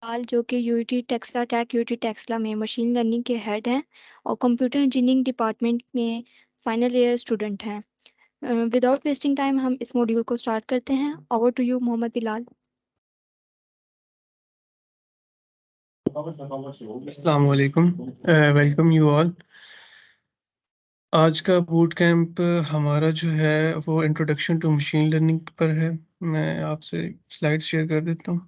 लाल जो कि यूईटी टेक्सला में मशीन लर्निंग के हेड हैं और कंप्यूटर इंजीनियरिंग डिपार्टमेंट में फाइनल ईयर स्टूडेंट हैं। विदाउट वेस्टिंग टाइम हम इस मॉड्यूल को स्टार्ट करते हैं। Over to you Mohammad Bilal. अस्सलाम वालेकुम, वेलकम यू ऑल। आज का बूट कैंप हमारा जो है वो इंट्रोडक्शन टू मशीन लर्निंग पर है। मैं आपसे स्लाइड शेयर कर देता हूँ।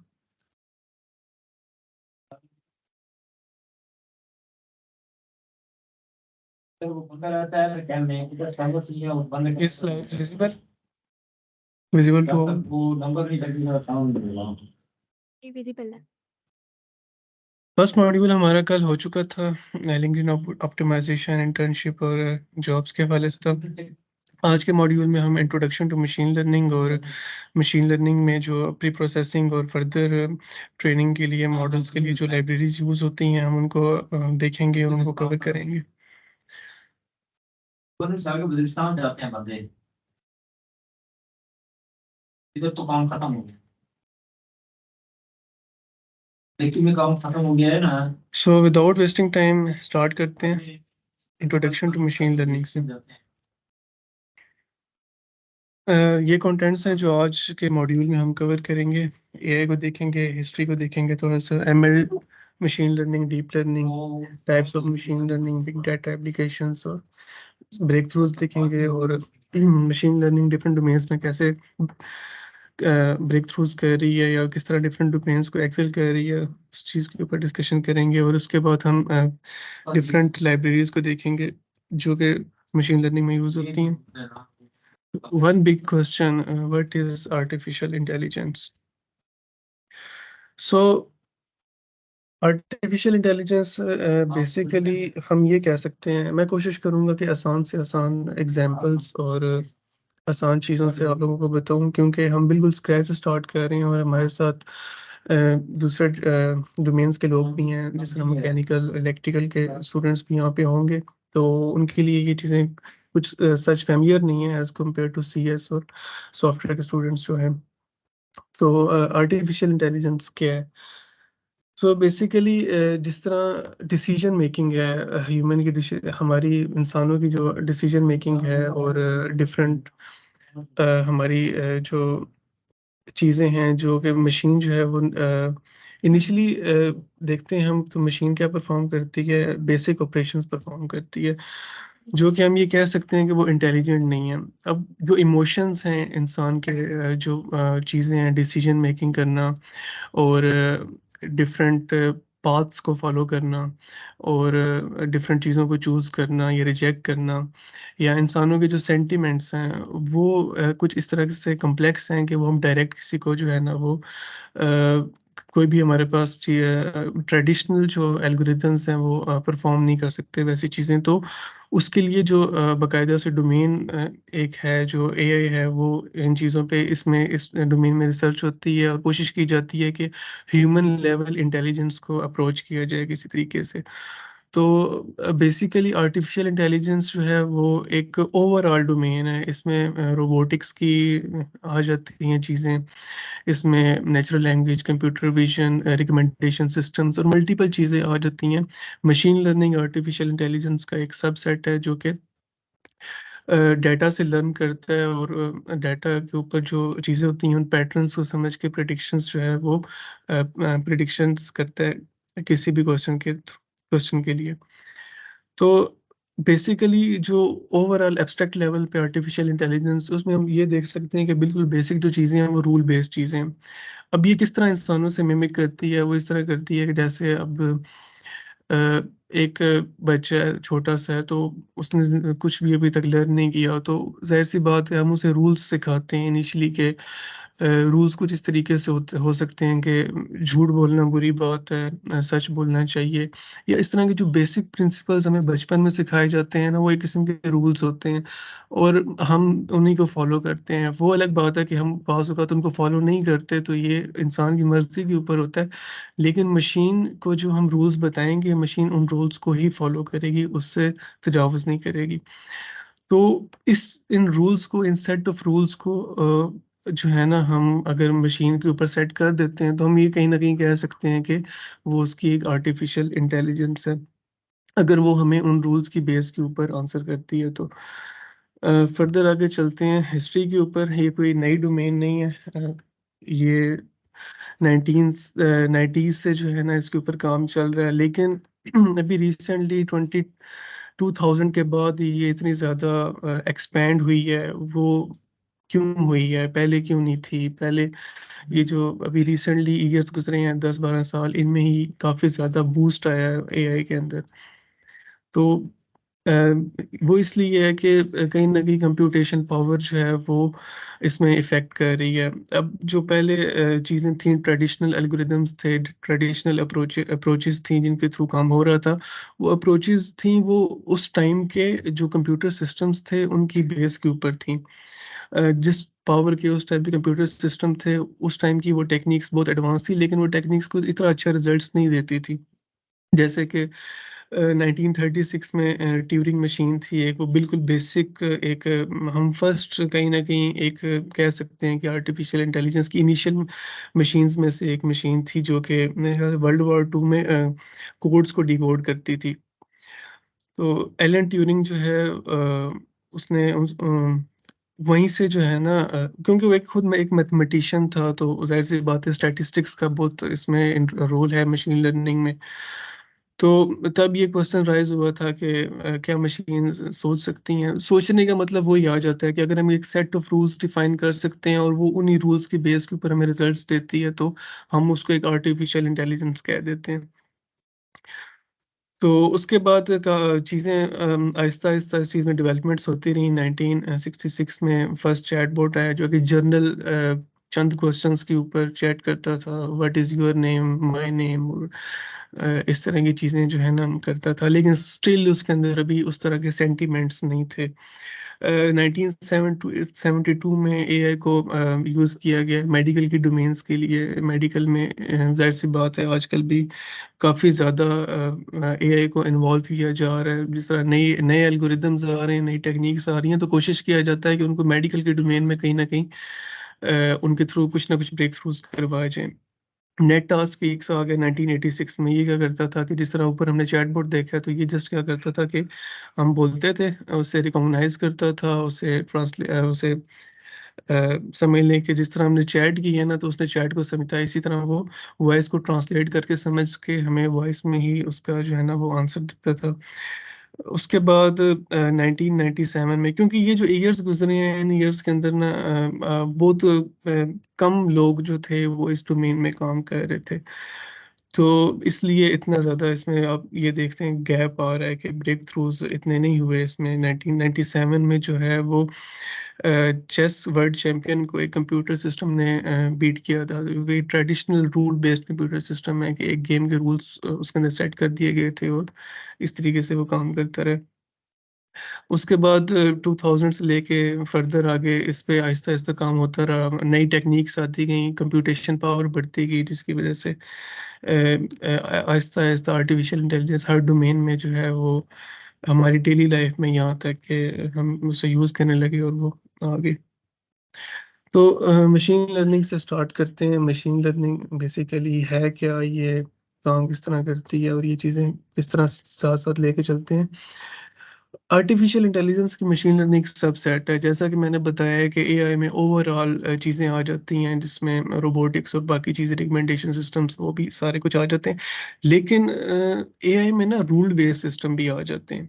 इस slides visible to all. Visible है। फर्स्ट मॉड्यूल हमारा कल हो चुका था, लिंक्डइन ऑप्टिमाइजेशन, इंटर्नशिप और जॉब्स के हवाले से था। आज के मॉड्यूल में हम इंट्रोडक्शन टू मशीन लर्निंग और मशीन लर्निंग में जो प्री प्रोसेसिंग और फर्दर ट्रेनिंग के लिए मॉडल्स के लिए जो लाइब्रेरीज यूज़ होती हैं हम उनको देखेंगे और उनको कवर करेंगे। बलूचिस्तान जाते हैं बंदे, इधर तो काम खत्म हो गया, लेकिन में काम खत्म हो गया है ना। So without wasting time start करते हैं इंट्रोडक्शन टू मशीन लर्निंग से। ये कंटेंट्स हैं जो आज के मॉड्यूल में हम कवर करेंगे। एआई को देखेंगे, हिस्ट्री को देखेंगे, थोड़ा सा ML, machine learning, deep learning, types of machine learning, big data applications और ब्रेक थ्रूज देखेंगे और मशीन लर्निंग डिफरेंट डोमेन्स में कैसे ब्रेक थ्रूज कर रही है या किस तरह डिफरेंट डोमेन्स को एक्सेल कर रही है, उस चीज़ के ऊपर डिस्कशन करेंगे। और उसके बाद हम डिफरेंट लाइब्रेरीज को देखेंगे जो कि मशीन लर्निंग में यूज़ होती हैं। One big question, what is artificial intelligence? So, artificial intelligence basically हम ये कह सकते हैं, मैं कोशिश करूंगा कि आसान से आसान एग्जांपल्स और आसान चीज़ों से आप लोगों को बताऊं, क्योंकि हम बिल्कुल स्क्रैच से स्टार्ट कर रहे हैं और हमारे साथ दूसरे डोमेन्स के लोग भी हैं, जिस तरह मैकेनिकल, इलेक्ट्रिकल के स्टूडेंट्स भी यहाँ पे होंगे, तो उनके लिए ये चीज़ें कुछ सच फैमिलियर नहीं है एज़ कम्पेयर टू सीएस और सॉफ्टवेयर के स्टूडेंट्स जो हैं। तो आर्टिफिशियल इंटेलिजेंस क्या है? सो बेसिकली जिस तरह डिसीजन मेकिंग है, ह्यूमन की हमारी इंसानों की जो डिसीजन मेकिंग है और डिफरेंट हमारी जो चीज़ें हैं जो कि मशीन जो है वो इनिशियली देखते हैं हम तो मशीन क्या परफॉर्म करती है, बेसिक ऑपरेशंस परफॉर्म करती है, जो कि हम ये कह सकते हैं कि वो इंटेलिजेंट नहीं है। अब जो इमोशंस हैं इंसान के, जो चीज़ें हैं, डिसीजन मेकिंग करना और डिफरेंट पाथ्स को फॉलो करना और डिफरेंट चीज़ों को चूज़ करना या रिजेक्ट करना, या इंसानों के जो सेंटिमेंट्स हैं वो कुछ इस तरह से कॉम्प्लेक्स हैं कि वो हम डायरेक्ट किसी को जो है ना वो कोई भी हमारे पास ट्रेडिशनल जो एल्गोरिदम्स हैं वो परफॉर्म नहीं कर सकते वैसी चीज़ें। तो उसके लिए जो बाकायदा से डोमेन एक है जो एआई है, वो इन चीज़ों पे इसमें इस डोमेन में रिसर्च होती है और कोशिश की जाती है कि ह्यूमन लेवल इंटेलिजेंस को अप्रोच किया जाए किसी तरीके से। तो बेसिकली आर्टिफिशियल इंटेलिजेंस जो है वो एक ओवरऑल डोमेन है। इसमें रोबोटिक्स की आ जाती हैं चीज़ें, इसमें natural language, computer vision, recommendation systems और मल्टीपल चीज़ें आ जाती हैं। मशीन लर्निंग आर्टिफिशियल इंटेलिजेंस का एक सबसेट है जो कि डेटा से लर्न करता है और डेटा के ऊपर जो चीज़ें होती हैं उन पैटर्न्स को समझ के प्रेडिक्शंस जो है वो प्रेडिक्शंस करता है किसी भी क्वेश्चन के लिए। तो बेसिकली जो ओवरऑल एब्स्ट्रैक्ट लेवल पे आर्टिफिशियल इंटेलिजेंस, उसमें हम ये देख सकते हैं कि बिल्कुल बेसिक जो चीज़ें हैं वो रूल बेस्ड चीज़ें हैं। अब ये किस तरह इंसानों से मिमिक करती है, वो इस तरह करती है कि जैसे अब अ, एक बच्चा है छोटा-सा है, तो उसने कुछ भी अभी तक लर्न नहीं किया, तो ज़ाहिर-सी बात है हम उसे रूल्स सिखाते हैं इनिशियली के रूल्स कुछ इस तरीके से हो सकते हैं कि झूठ बोलना बुरी बात है, सच बोलना चाहिए, या इस तरह के जो बेसिक प्रिंसिपल्स हमें बचपन में सिखाए जाते हैं ना, वो एक किस्म के रूल्स होते हैं और हम उन्हीं को फॉलो करते हैं। वो अलग बात है कि हम बाज़ औक़ात उनको फॉलो नहीं करते, तो ये इंसान की मर्ज़ी के ऊपर होता है। लेकिन मशीन को जो हम रूल्स बताएँगे, मशीन उन रूल्स को ही फॉलो करेगी, उससे तजावुज़ नहीं करेगी। तो इन रूल्स को, इन सेट ऑफ रूल्स को जो है ना, हम अगर मशीन के ऊपर सेट कर देते हैं, तो हम ये कहीं न कहीं कह सकते हैं कि वो उसकी एक आर्टिफ़िशियल इंटेलिजेंस है। अगर वो हमें उन रूल्स की बेस के ऊपर आंसर करती है तो। फर्दर आगे चलते हैं हिस्ट्री के ऊपर। ये कोई नई डोमेन नहीं है। ये 90s से जो है ना इसके ऊपर काम चल रहा है, लेकिन अभी रिसेंटली 2000 के बाद ये इतनी ज़्यादा एक्सपैंड हुई है। वो क्यों हुई है? पहले क्यों नहीं थी? पहले ये जो अभी रिसेंटली ईयर्स गुज़रे हैं 10-12 साल, इनमें ही काफ़ी ज़्यादा बूस्ट आया है एआई के अंदर। तो अ, वो इसलिए है कि कहीं न कहीं कंप्यूटेशन पावर जो है वो इसमें इफ़ेक्ट कर रही है। अब जो पहले चीज़ें थीं, ट्रेडिशनल एल्गोरिदम्स थे, ट्रेडिशनल अप्रोचेज़ थीं जिनके थ्रू काम हो रहा था, वो अप्रोचेज़ थीं वो उस टाइम के जो कंप्यूटर सिस्टम्स थे उनकी बेस के ऊपर थीं। जिस पावर के उस टाइम पे कंप्यूटर सिस्टम थे, उस टाइम की वो टेक्निक्स बहुत एडवांस थी, लेकिन वो टेक्निक्स को इतना अच्छा रिज़ल्ट्स नहीं देती थी। जैसे कि 1936 में ट्यूरिंग मशीन थी एक, वो बिल्कुल बेसिक एक हम फर्स्ट कहीं न कहीं एक कह सकते हैं कि आर्टिफ़िशियल इंटेलिजेंस की इनिशियल मशीन्स में से एक मशीन थी, जो कि मेरे ख्याल वर्ल्ड वॉर 2 में कोड्स को डिकोड करती थी। तो एलन ट्यूरिंग जो है उसने वहीं से जो है ना क्योंकि वो एक खुद में एक मैथमेटिशियन था, तो ज़ाहिर-सी बात है स्टैटिस्टिक्स का बहुत इसमें रोल है मशीन लर्निंग में। तो तब ये क्वेश्चन राइज़ हुआ था कि क्या मशीन सोच सकती हैं? सोचने का मतलब वही आ जाता है कि अगर हम एक सेट ऑफ रूल्स डिफाइन कर सकते हैं और वो उन्हीं रूल्स की बेस के ऊपर हमें रिजल्ट्स देती है, तो हम उसको एक आर्टिफिशियल इंटेलिजेंस कह देते हैं। तो उसके बाद का चीज़ें आहिस्ता-आहिस्ता इस चीज़ में डेवलपमेंट्स होती रहीं। 1966 में फर्स्ट चैटबॉट आया, जो कि जनरल चंद क्वेश्चंस के ऊपर चैट करता था, what is your name, my name, और इस तरह की चीज़ें जो है ना करता था, लेकिन स्टिल उसके अंदर अभी उस तरह के सेंटिमेंट्स नहीं थे। 1972 में एआई को यूज़ किया गया मेडिकल की डोमेन्स के लिए। मेडिकल में ज़ाहिर-सी बात है आजकल भी काफ़ी ज़्यादा एआई को इन्वॉल्व किया जा रहा है। जिस तरह नई नए एल्गोरिदम्स आ रहे हैं, नई टेक्नीक्स आ रही हैं, तो कोशिश किया जाता है कि उनको मेडिकल के डोमेन में कहीं न कहीं उनके थ्रू कुछ ना कुछ ब्रेक थ्रूज़ करवाए जाएँ। नेटस्पीक्स आ गया 1986 में। ये क्या करता था कि जिस तरह ऊपर हमने चैटबॉट देखा है, तो ये जस्ट क्या करता था कि हम बोलते थे, उसे रिकॉग्नाइज़ करता था, उसे समझ लें कि जिस तरह हमने चैट की है ना, तो उसने चैट को समझा, इसी तरह वो वॉइस को ट्रांसलेट करके समझ के हमें वॉइस में ही उसका जो है ना वो आंसर देता था। उसके बाद 1997 में, क्योंकि ये जो ईयर्स गुज़रे हैं, इन ईयर्स के अंदर ना बहुत कम लोग जो थे वो इस डोमेन में काम कर रहे थे। तो इसलिए इतना ज़्यादा इसमें आप ये देखते हैं गैप आ रहा है कि ब्रेक थ्रूज़ इतने नहीं हुए इसमें। 1997 में जो है वो चेस वर्ल्ड चैंपियन को एक कंप्यूटर सिस्टम ने बीट किया था। वही traditional rule based computer system है कि एक गेम के रूल्स उसके अंदर सेट कर दिए गए थे और इस तरीके से वो काम करता रहा। उसके बाद 2000 से लेके फर्दर आगे इस पे आहिस्ता-आहिस्ता काम होता रहा। नई टेक्नीक्स आती गईं, कंप्यूटेशन पावर बढ़ती गई, जिसकी वज़ह से आहिस्ता-आहिस्ता आर्टिफ़िशियल इंटेलिजेंस हर डोमेन में जो है वो हमारी डेली लाइफ़ में यहाँ तक कि हम उसे यूज़ करने लगे और वो आ गई। तो मशीन लर्निंग से स्टार्ट करते हैं। मशीन लर्निंग बेसिकली है क्या? ये काम किस तरह करती है और ये चीज़ें किस तरह साथ-साथ लेके चलते हैं? आर्टिफिशियल इंटेलिजेंस की मशीन लर्निंग एक सबसेट है। जैसा कि मैंने बताया है कि एआई में ओवरऑल चीज़ें आ जाती हैं, जिसमें रोबोटिक्स और बाकी चीज़ें, रिकमेंडेशन सिस्टम्स, वो भी सारे कुछ आ जाते हैं। लेकिन एआई में ना रूल बेस्ड सिस्टम भी आ जाते हैं।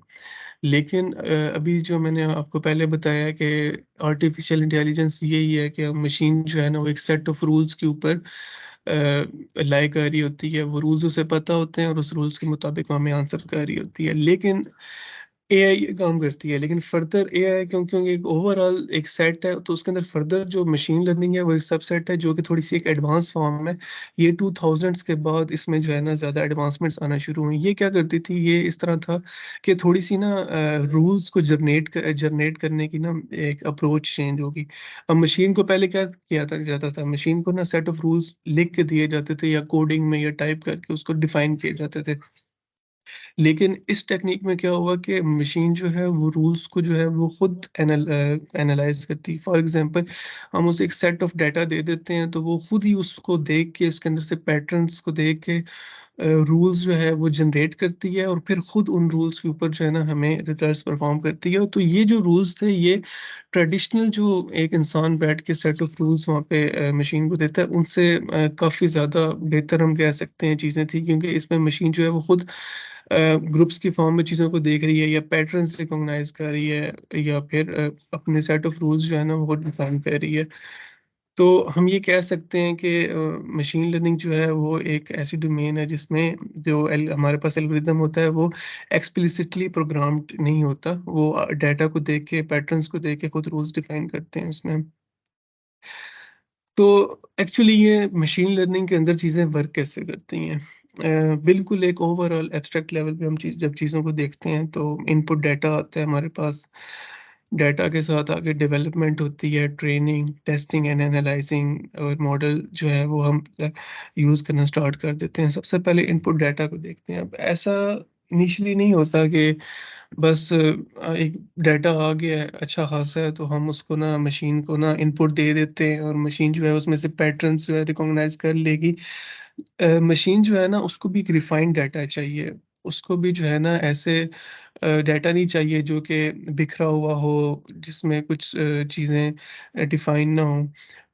लेकिन अभी जो मैंने आपको पहले बताया कि आर्टिफिशियल इंटेलिजेंस यही है कि मशीन जो है ना वो एक सेट ऑफ रूल्स के ऊपर लाई कर रही होती है। वो रूल्स उसे पता होते हैं और उस रूल्स के मुताबिक वो हमें आंसर कर रही होती है। लेकिन एआई ये काम करती है, लेकिन फर्दर एआई क्योंकि एक ओवरऑल एक सेट है, तो उसके अंदर फर्दर जो मशीन लर्निंग है वो एक सबसेट है, जो कि थोड़ी-सी एक एडवांस फॉर्म में। ये 2000s के बाद इसमें जो है ना ज़्यादा एडवांसमेंट्स आना शुरू हुई। ये क्या करती थी, ये इस तरह था कि थोड़ी-सी ना रूल्स को जनरेट करने की ना एक अप्रोच चेंज होगी। अब मशीन को पहले क्या किया था जाता था, मशीन को ना सेट ऑफ रूल्स लिख के दिए जाते थे या कोडिंग में या टाइप करके उसको डिफाइन किए जाते थे। लेकिन इस टेक्नीक में क्या हुआ कि मशीन जो है वो रूल्स को जो है वो खुद एनालाइज़ करती है। फॉर एग्ज़ाम्पल हम उसे एक सेट ऑफ डाटा दे देते हैं, तो वो खुद ही उसको देख के उसके अंदर से पैटर्न्स को देख के रूल्स जो है वो जनरेट करती है और फिर खुद उन रूल्स के ऊपर जो है ना हमें रिजल्ट्स परफॉर्म करती है। तो ये जो रूल्स थे ये ट्रेडिशनल जो एक इंसान बैठ के सेट ऑफ रूल्स वहाँ पे मशीन को देता है उनसे काफ़ी ज़्यादा बेहतर हम कह सकते हैं चीज़ें थी, क्योंकि इसमें मशीन जो है वो खुद ग्रुप्स की फॉर्म में चीज़ों को देख रही है या पैटर्न्स रिकॉग्नाइज कर रही है या फिर अपने सेट ऑफ रूल्स जो है ना वो खुद डिफाइन कर रही है। तो हम ये कह सकते हैं कि मशीन लर्निंग जो है वो एक ऐसी डोमेन है जिसमें जो हमारे पास एल्गोरिदम होता है वो एक्सप्लिसिटली प्रोग्राम्ड नहीं होता। वो डाटा को देख के पैटर्न्स को देख के खुद रूल्स डिफाइन करते हैं उसमें। तो एक्चुअली ये मशीन लर्निंग के अंदर चीज़ें वर्क कैसे करती हैं? बिल्कुल एक ओवरऑल एब्स्ट्रैक्ट लेवल पे हम जब चीज़ों को देखते हैं तो इनपुट डाटा आता है हमारे पास। डाटा के साथ आगे डेवलपमेंट होती है, ट्रेनिंग, टेस्टिंग एंड एनालाइज़िंग और मॉडल जो है वो हम यूज़ करना स्टार्ट कर देते हैं। सबसे पहले इनपुट डाटा को देखते हैं। अब ऐसा इनिशियली नहीं होता कि बस एक डाटा आ गया है अच्छा खासा है तो हम उसको ना मशीन को ना इनपुट दे देते हैं और मशीन जो है उसमें से पैटर्न्स जो है रिकॉग्नाइज कर लेगी। मशीन जो है ना उसको भी एक रिफाइंड डाटा चाहिए। उसको भी जो है ना ऐसे डाटा नहीं चाहिए जो कि बिखरा हुआ हो, जिसमें कुछ चीज़ें डिफाइन ना हो।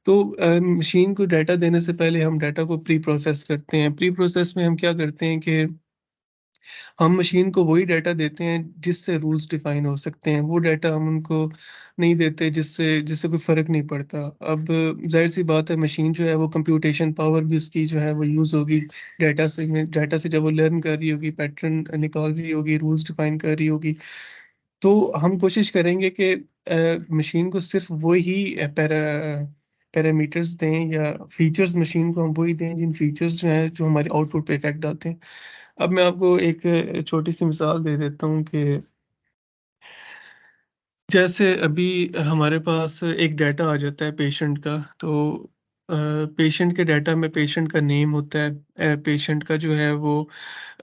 तो मशीन को डाटा देने से पहले हम डाटा को प्री प्रोसेस करते हैं। प्री प्रोसेस में हम क्या करते हैं कि हम मशीन को वही डाटा देते हैं जिससे रूल्स डिफाइन हो सकते हैं। वो डाटा हम उनको नहीं देते जिससे जिससे कोई फ़र्क नहीं पड़ता। अब ज़ाहिर-सी बात है मशीन जो है वो कंप्यूटेशन पावर भी उसकी जो है वो यूज़ होगी। डाटा से जब वो लर्न कर रही होगी, पैटर्न निकाल रही होगी, रूल्स डिफाइन कर रही होगी। तो हम कोशिश करेंगे कि मशीन को सिर्फ़ वो ही पैरामीटर्स दें या फीचर्स मशीन को हम वही दें जिन फीचर्स जो हैं जो हमारे आउटपुट पे इफ़ेक्ट डालते हैं। अब मैं आपको एक छोटी-सी मिसाल दे देता हूँ कि जैसे अभी हमारे पास एक डाटा आ जाता है पेशेंट का, तो पेशेंट के डाटा में पेशेंट का नेम होता है, पेशेंट का जो है वो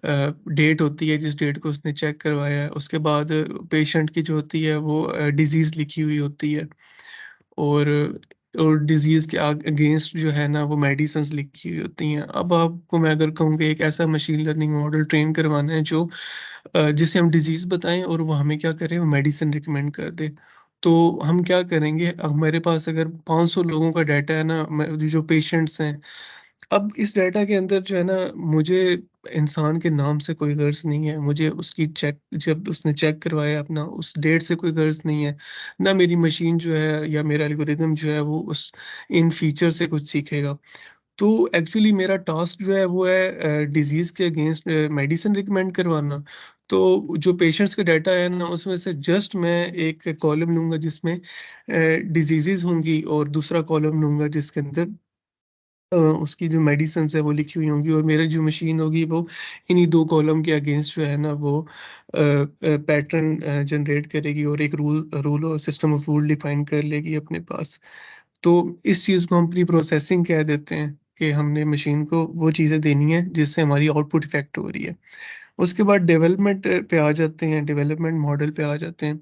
डेट होती है जिस डेट को उसने चेक करवाया है, उसके बाद पेशेंट की जो होती है वो डिज़ीज़ लिखी हुई होती है और डिज़ीज़ के अगेंस्ट जो है ना वो मेडिसिन्स लिखी हुई होती हैं। अब आपको मैं अगर कहूँ कि एक ऐसा मशीन लर्निंग मॉडल ट्रेन करवाना है जो जिसे हम डिज़ीज़ बताएँ और वो हमें क्या करे, वो मेडिसिन रिकमेंड कर दे। तो हम क्या करेंगे, अब मेरे पास अगर 500 लोगों का डाटा है ना, जो पेशेंट्स हैं, अब इस डाटा के अंदर जो है ना मुझे इंसान के नाम से कोई गर्ज़ नहीं है, मुझे उसकी चेक जब उसने चेक करवाया अपना उस डेट से कोई गर्ज़ नहीं है। ना मेरी मशीन जो है या मेरा एल्गोरिदम जो है वो उस इन फीचर से कुछ सीखेगा। तो एक्चुअली मेरा टास्क जो है वो है डिज़ीज़ के अगेंस्ट मेडिसिन रिकमेंड करवाना। तो जो पेशेंट्स का डाटा है ना उसमें से जस्ट मैं एक कॉलम लूँगा जिसमें डिज़ीज़ेज़ होंगी और दूसरा कॉलम लूँगा जिसके अंदर उसकी जो मेडिसिन्स है वो लिखी हुई होंगी और मेरी जो मशीन होगी वो इन्हीं 2 कॉलम के अगेंस्ट जो है ना वो पैटर्न जनरेट करेगी और एक रूल और सिस्टम ऑफ रूल डिफाइन कर लेगी अपने पास। तो इस चीज़ को हम प्री प्रोसेसिंग कह देते हैं कि हमने मशीन को वो चीज़ें देनी है जिससे हमारी आउटपुट इफ़ेक्ट हो रही है। उसके बाद डेवलपमेंट पे आ जाते हैं, डेवलपमेंट मॉडल पे आ जाते हैं।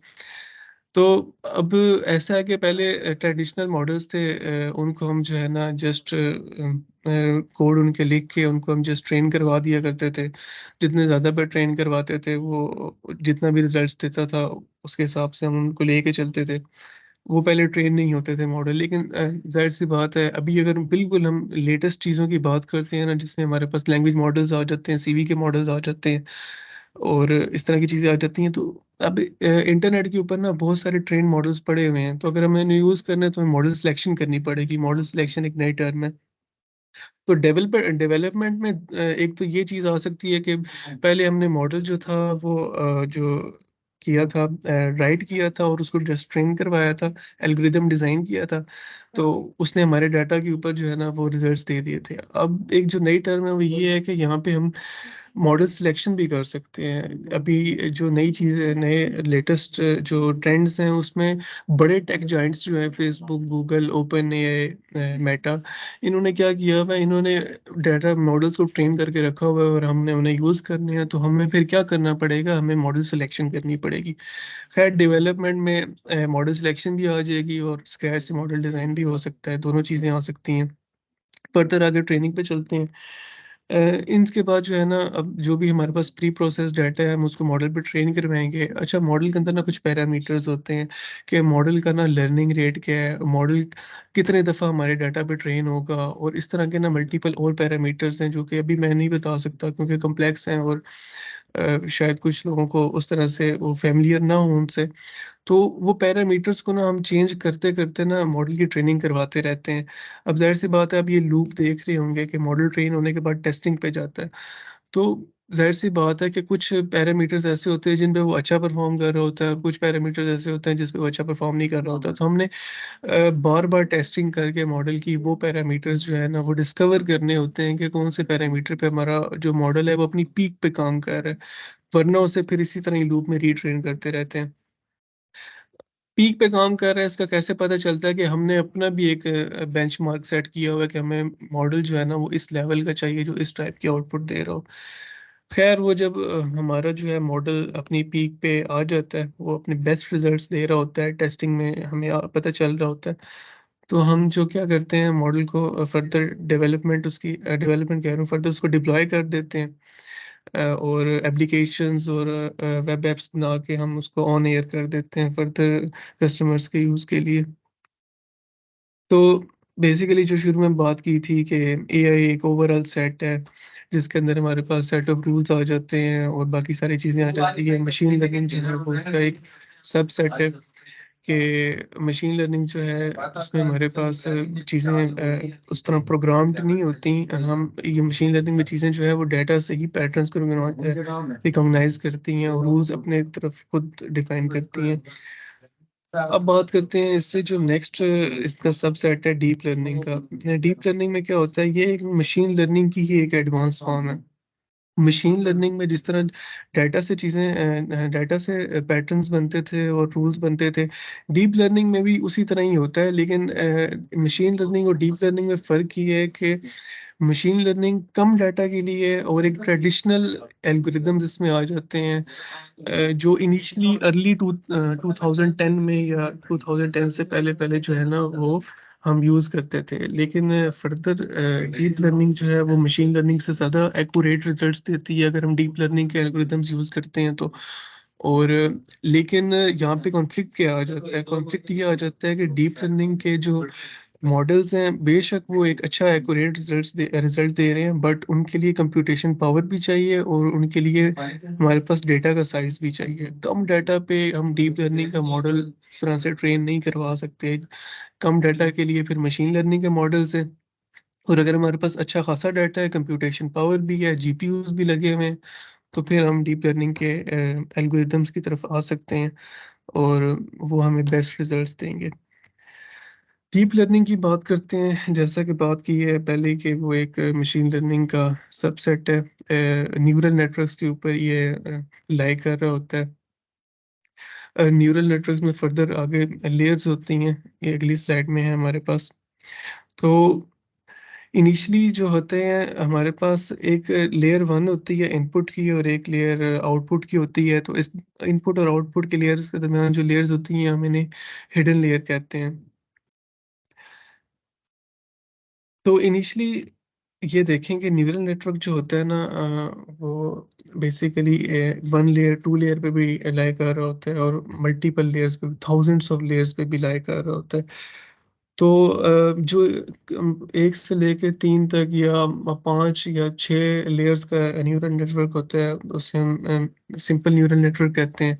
तो अब ऐसा है कि पहले ट्रेडिशनल मॉडल्स थे, उनको हम जो है ना जस्ट कोड उनके लिख के उनको हम जस्ट ट्रेन करवा दिया करते थे। जितने ज़्यादा बार ट्रेन करवाते थे वो जितना भी रिज़ल्ट्स देता था उसके हिसाब से हम उनको लेके चलते थे। वो पहले ट्रेन नहीं होते थे मॉडल, लेकिन ज़ाहिर-सी बात है अभी अगर बिल्कुल हम लेटेस्ट चीज़ों की बात करते हैं ना जिसमें हमारे पास लैंग्वेज मॉडल्स आ जाते हैं, सीवी के मॉडल्स आ जाते हैं और इस तरह की चीज़ें आ जाती हैं, तो अब इंटरनेट के ऊपर ना बहुत सारे ट्रेन मॉडल्स पड़े हुए हैं, तो अगर हमें इन्हें यूज़ करना है तो हमें मॉडल सिलेक्शन करनी पड़ेगी। मॉडल सिलेक्शन एक नई टर्म है। तो डेवलपमेंट में एक तो ये चीज़ आ सकती है कि पहले हमने मॉडल जो था वो जो किया था, राइट किया था और उसको जस्ट ट्रेन करवाया था, एल्गोरिदम डिज़ाइन किया था, तो उसने हमारे डाटा के ऊपर जो है ना वो रिज़ल्ट्स दे दिए थे। अब एक जो नई टर्म है वो ये है कि यहाँ पे हम मॉडल सिलेक्शन भी कर सकते हैं। अभी जो नई चीज़ें, नए लेटेस्ट जो ट्रेंड्स हैं, उसमें बड़े टेक जायंट्स जो हैं, Facebook, Google, open AI, Meta, इन्होंने क्या किया हुआ है, इन्होंने डाटा मॉडल्स को ट्रेन करके रखा हुआ है और हमने उन्हें यूज़ करने हैं, तो हमें फिर क्या करना पड़ेगा, हमें मॉडल सिलेक्शन करनी पड़ेगी। खैर, डेवलपमेंट में मॉडल सिलेक्शन भी आ जाएगी और स्क्रैच से मॉडल डिज़ाइन भी हो सकता है, दोनों चीज़ें आ सकती हैं। फर्दर आगे ट्रेनिंग पे चलते हैं। इनके बाद जो है ना, अब जो भी हमारे पास प्री प्रोसेस डाटा है, हम उसको मॉडल पे ट्रेन करवाएँगे। अच्छा, मॉडल के अंदर ना कुछ पैरामीटर्स होते हैं कि मॉडल का ना लर्निंग रेट क्या है, मॉडल कितने दफ़ा हमारे डाटा पे ट्रेन होगा, और इस तरह के ना मल्टीपल और पैरामीटर्स हैं जो कि अभी मैं नहीं बता सकता क्योंकि कॉम्प्लेक्स हैं, और शायद कुछ लोगों को उस तरह से वो फ़ैमिलियर ना हो उनसे। तो वो पैरामीटर्स को ना हम चेंज करते-करते ना मॉडल की ट्रेनिंग करवाते रहते हैं। अब ज़ाहिर-सी बात है, आप ये लूप देख रहे होंगे कि मॉडल ट्रेन होने के बाद टेस्टिंग पे जाता है। तो ज़ाहिर-सी बात है कि कुछ पैरामीटर्स ऐसे होते हैं जिन पे वो अच्छा परफ़ॉर्म कर रहा होता है, कुछ पैरामीटर्स ऐसे होते हैं जिस पे वो अच्छा परफ़ॉर्म नहीं कर रहा होता। तो हमने बार-बार टेस्टिंग करके मॉडल की वो पैरामीटर्स जो है ना, वो डिस्कवर करने होते हैं कि कौन से पैरामीटर पे हमारा जो मॉडल है वो अपनी पीक पे काम कर रहा है। वरना उसे फिर इसी तरह ही लूप में रीट्रेन करते रहते हैं। पीक पे काम कर रहा है, इसका कैसे पता चलता है कि हमने अपना भी एक बेंचमार्क सेट किया हुआ है कि हमें मॉडल जो है ना, वो इस लेवल का चाहिए जो इस टाइप की आउटपुट दे रहा हो। खैर, वो जब हमारा जो है मॉडल अपनी पीक पे आ जाता है, वो अपने बेस्ट रिजल्ट्स दे रहा होता है, टेस्टिंग में हमें पता चल रहा होता है, तो हम जो क्या करते हैं, मॉडल को फर्दर डेवलपमेंट, उसकी डेवलपमेंट कह रहा हूँ, फर्दर उसको डिप्लॉय कर देते हैं। और एप्लीकेशंस और वेब एप्स बना के हम उसको ऑन एयर कर देते हैं फर्दर कस्टमर्स के यूज़ के लिए। तो बेसिकली जो शुरू में बात की थी कि एआई एक ओवरऑल सेट है, जिसके अंदर हमारे पास सेट ऑफ रूल्स आ जाते हैं और बाकी सारी चीज़ें आ जाती हैं। मशीन लर्निंग जो है वो उसका एक सबसेट है कि मशीन लर्निंग जो है उसमें हमारे पास चीज़ें उस तरह प्रोग्राम्ड नहीं होती। हम ये मशीन लर्निंग में चीज़ें जो है वो डाटा से ही पैटर्न्स को रिकॉग्नाइज़ करती हैं और रूल्स अपने तरफ खुद डिफाइन करती हैं। अब बात करते हैं इससे जो नेक्स्ट इसका सबसेट है डीप लर्निंग का। डीप लर्निंग में क्या होता है, ये एक मशीन लर्निंग की ही एक एडवांस फॉर्म है। मशीन लर्निंग में जिस तरह डाटा से पैटर्न्स बनते थे और रूल्स बनते थे, डीप लर्निंग में भी उसी तरह ही होता है, लेकिन मशीन लर्निंग और डीप लर्निंग में फ़र्क ये है कि मशीन लर्निंग कम डाटा के लिए और एक ट्रेडिशनल एल्गोरिदम्स इसमें आ जाते हैं, जो इनिशियली अर्ली 2010 में या 2010 से पहले-पहले जो है ना, वो हम यूज़ करते थे। लेकिन फर्दर डीप लर्निंग जो है वो मशीन लर्निंग से ज़्यादा एक्यूरेट रिज़ल्ट्स देती है अगर हम डीप लर्निंग के एल्गोरिदम्स यूज़ करते हैं तो। और लेकिन यहाँ पे कॉन्फ्लिक्ट क्या आ जाता है? कॉन्फ्लिक्ट ये आ जाता है कि डीप लर्निंग के जो मॉडल्स हैं, बेशक वो एक अच्छा एक्यूरेट रिज़ल्ट दे रहे हैं, बट उनके लिए कंप्यूटेशन पावर भी चाहिए और उनके लिए हमारे पास डेटा का साइज़ भी चाहिए। कम डाटा पे हम डीप लर्निंग का मॉडल इस तरह से ट्रेन नहीं करवा सकते। कम डाटा के लिए फिर मशीन लर्निंग के मॉडल्स हैं, और अगर हमारे पास अच्छा खासा डाटा है, कंप्यूटेशन पावर भी है, जीपीयूज़ भी लगे हुए हैं, तो फिर हम डीप लर्निंग के एल्गोरिदम्स की तरफ आ सकते हैं और वो हमें बेस्ट रिज़ल्ट्स देंगे। डीप लर्निंग की बात करते हैं, जैसा कि बात की है पहले कि वो एक मशीन लर्निंग का सबसेट है। न्यूरल नेटवर्क्स के ऊपर ये लाई कर रहा होता है। न्यूरल नेटवर्क्स में फर्दर आगे लेयर्स होती हैं, ये अगली स्लाइड में है हमारे पास। तो इनिशियली जो होते हैं हमारे पास एक लेयर 1 होती है इनपुट की और एक लेयर आउटपुट की होती है। तो इस इनपुट और आउटपुट के लेयर्स के दरमियान जो लेयर्स होती हैं, हम इन्हें हिडन लेयर कहते हैं। तो इनिशियली ये देखें कि न्यूरल नेटवर्क जो होता है ना, वो बेसिकली 1 लेयर 2 लेयर पे भी लाई कर रहा होता है और मल्टीपल लेयर्स पे, थाउज़ेंड्स ऑफ लेयर्स पे भी लाई कर रहा होता है। तो जो 1 से लेके 3 तक या 5 या 6 लेयर्स का न्यूरल नेटवर्क होता है, उसे हम सिंपल न्यूरल नेटवर्क कहते हैं।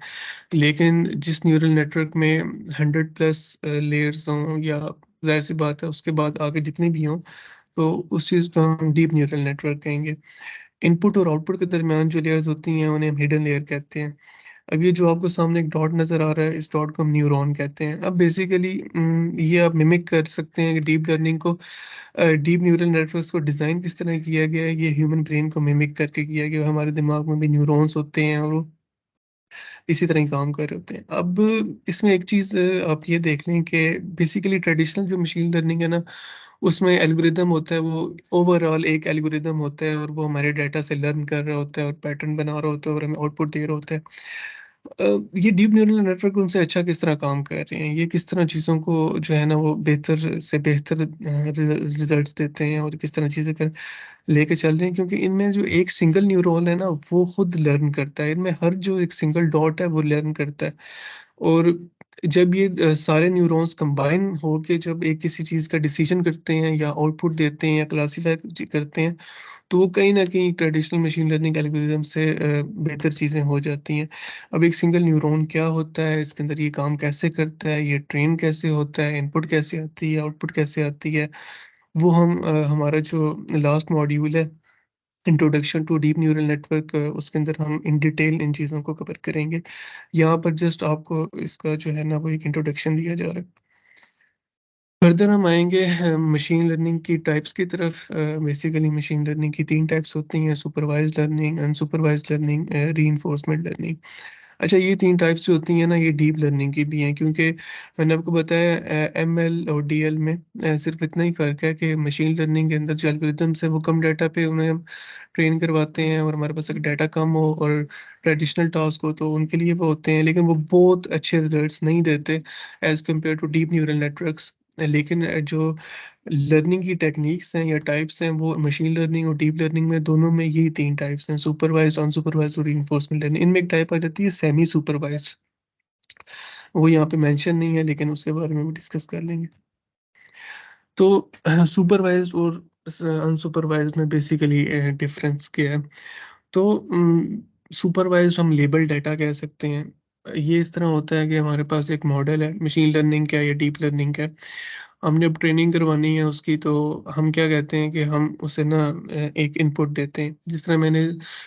लेकिन जिस न्यूरल नेटवर्क में 100 प्लस लेयर्स हों, या ज़ाहिर-सी बात है उसके बाद आगे जितनी भी हों, तो उस चीज़ को हम डीप न्यूरल नेटवर्क कहेंगे। इनपुट और आउटपुट के दरमियान जो लेयर्स होती हैं, उन्हें हम हिडन लेयर कहते हैं। अब ये जो आपको सामने एक डॉट नज़र आ रहा है, इस डॉट को हम न्यूरॉन कहते हैं। अब बेसिकली ये आप मिमिक कर सकते हैं कि डीप लर्निंग को डीप न्यूरल नेटवर्क्स को डिज़ाइन किस तरह किया गया है, ये ह्यूमन ब्रेन को मिमिक करके किया गया है। हमारे दिमाग में भी न्यूरॉन्स होते हैं और वो इसी तरह ही काम कर रहे होते हैं। अब इसमें एक चीज़ आप ये देख लें कि बेसिकली ट्रेडिशनल जो मशीन लर्निंग है ना, उसमें एल्गोरिदम होता है, वो ओवरऑल एक एल्गोरिदम होता है और वो हमारे डेटा से लर्न कर रहा होता है और पैटर्न बना रहा होता है और हमें आउटपुट दे रहा होता है। ये डीप न्यूरल नेटवर्क उनसे अच्छा किस तरह काम कर रहे हैं, ये किस तरह चीज़ों को जो है ना वो बेहतर से बेहतर रिजल्ट्स देते हैं और किस तरह चीज़ें कर लेके चल रहे हैं, क्योंकि इनमें जो एक सिंगल न्यूरॉन है ना वो खुद लर्न करता है। इनमें हर जो एक सिंगल डॉट है वो लर्न करता है और जब ये सारे न्यूरॉन्स कंबाइन होके जब एक किसी चीज़ का डिसीजन करते हैं या आउटपुट देते हैं या क्लासिफाई करते हैं, तो वो कहीं न कहीं ट्रेडिशनल मशीन लर्निंग एल्गोरिदम से बेहतर चीज़ें हो जाती हैं। अब एक सिंगल न्यूरॉन क्या होता है, इसके अंदर ये काम कैसे करता है, ये ट्रेन कैसे होता है, इनपुट कैसे आती है, आउटपुट कैसे आती है, वो हम हमारा जो लास्ट मॉड्यूल है introduction to deep neural network, उसके अंदर हम इन डिटेल इन चीज़ों को कवर करेंगे। यहाँ पर जस्ट आपको इसका जो है ना वो एक इंट्रोडक्शन दिया जा रहा है। फर्दर हम आएँगे मशीन लर्निंग की टाइप्स की तरफ। बेसिकली मशीन लर्निंग की 3 टाइप्स होती हैं, सुपरवाइज़्ड लर्निंग, अनसुपरवाइज़्ड लर्निंग, रीइंफोर्समेंट लर्निंग। अच्छा, ये 3 टाइप्स जो होती हैं ना, ये डीप लर्निंग की भी हैं, क्योंकि मैंने आपको बताया एमएल और डीएल में सिर्फ़ इतना ही फ़र्क है कि मशीन लर्निंग के अंदर जो एल्गोरिदम्स हैं वो कम डाटा पे उन्हें हम ट्रेन करवाते हैं और हमारे पास अगर डाटा कम हो और ट्रेडिशनल टास्क हो तो उनके लिए वो होते हैं, लेकिन वो बहुत अच्छे रिज़ल्ट्स नहीं देते as compare to deep neural networks. लेकिन जो लर्निंग की टेक्निक्स हैं या टाइप्स हैं वो मशीन लर्निंग और डीप लर्निंग में दोनों में यही 3 टाइप्स हैं, सुपरवाइज़्ड, अनसुपरवाइज़्ड और रिइंफोर्समेंट लर्निंग। इनमें एक टाइप आ जाती है सेमी सुपरवाइज़्ड, वो यहाँ पे मेंशन नहीं है लेकिन उसके बारे में भी डिस्कस कर लेंगे। तो सुपरवाइज़्ड और अनसुपरवाइज़्ड में बेसिकली डिफरेंस क्या है? तो सुपरवाइज़्ड हम लेबल डेटा कह सकते हैं। ये इस तरह होता है कि हमारे पास एक मॉडल है, मशीन लर्निंग का या डीप लर्निंग का। हमने अब ट्रेनिंग करवानी है उसकी, तो हम क्या कहते हैं कि हम उसे ना एक इनपुट देते हैं। जिस तरह मैंने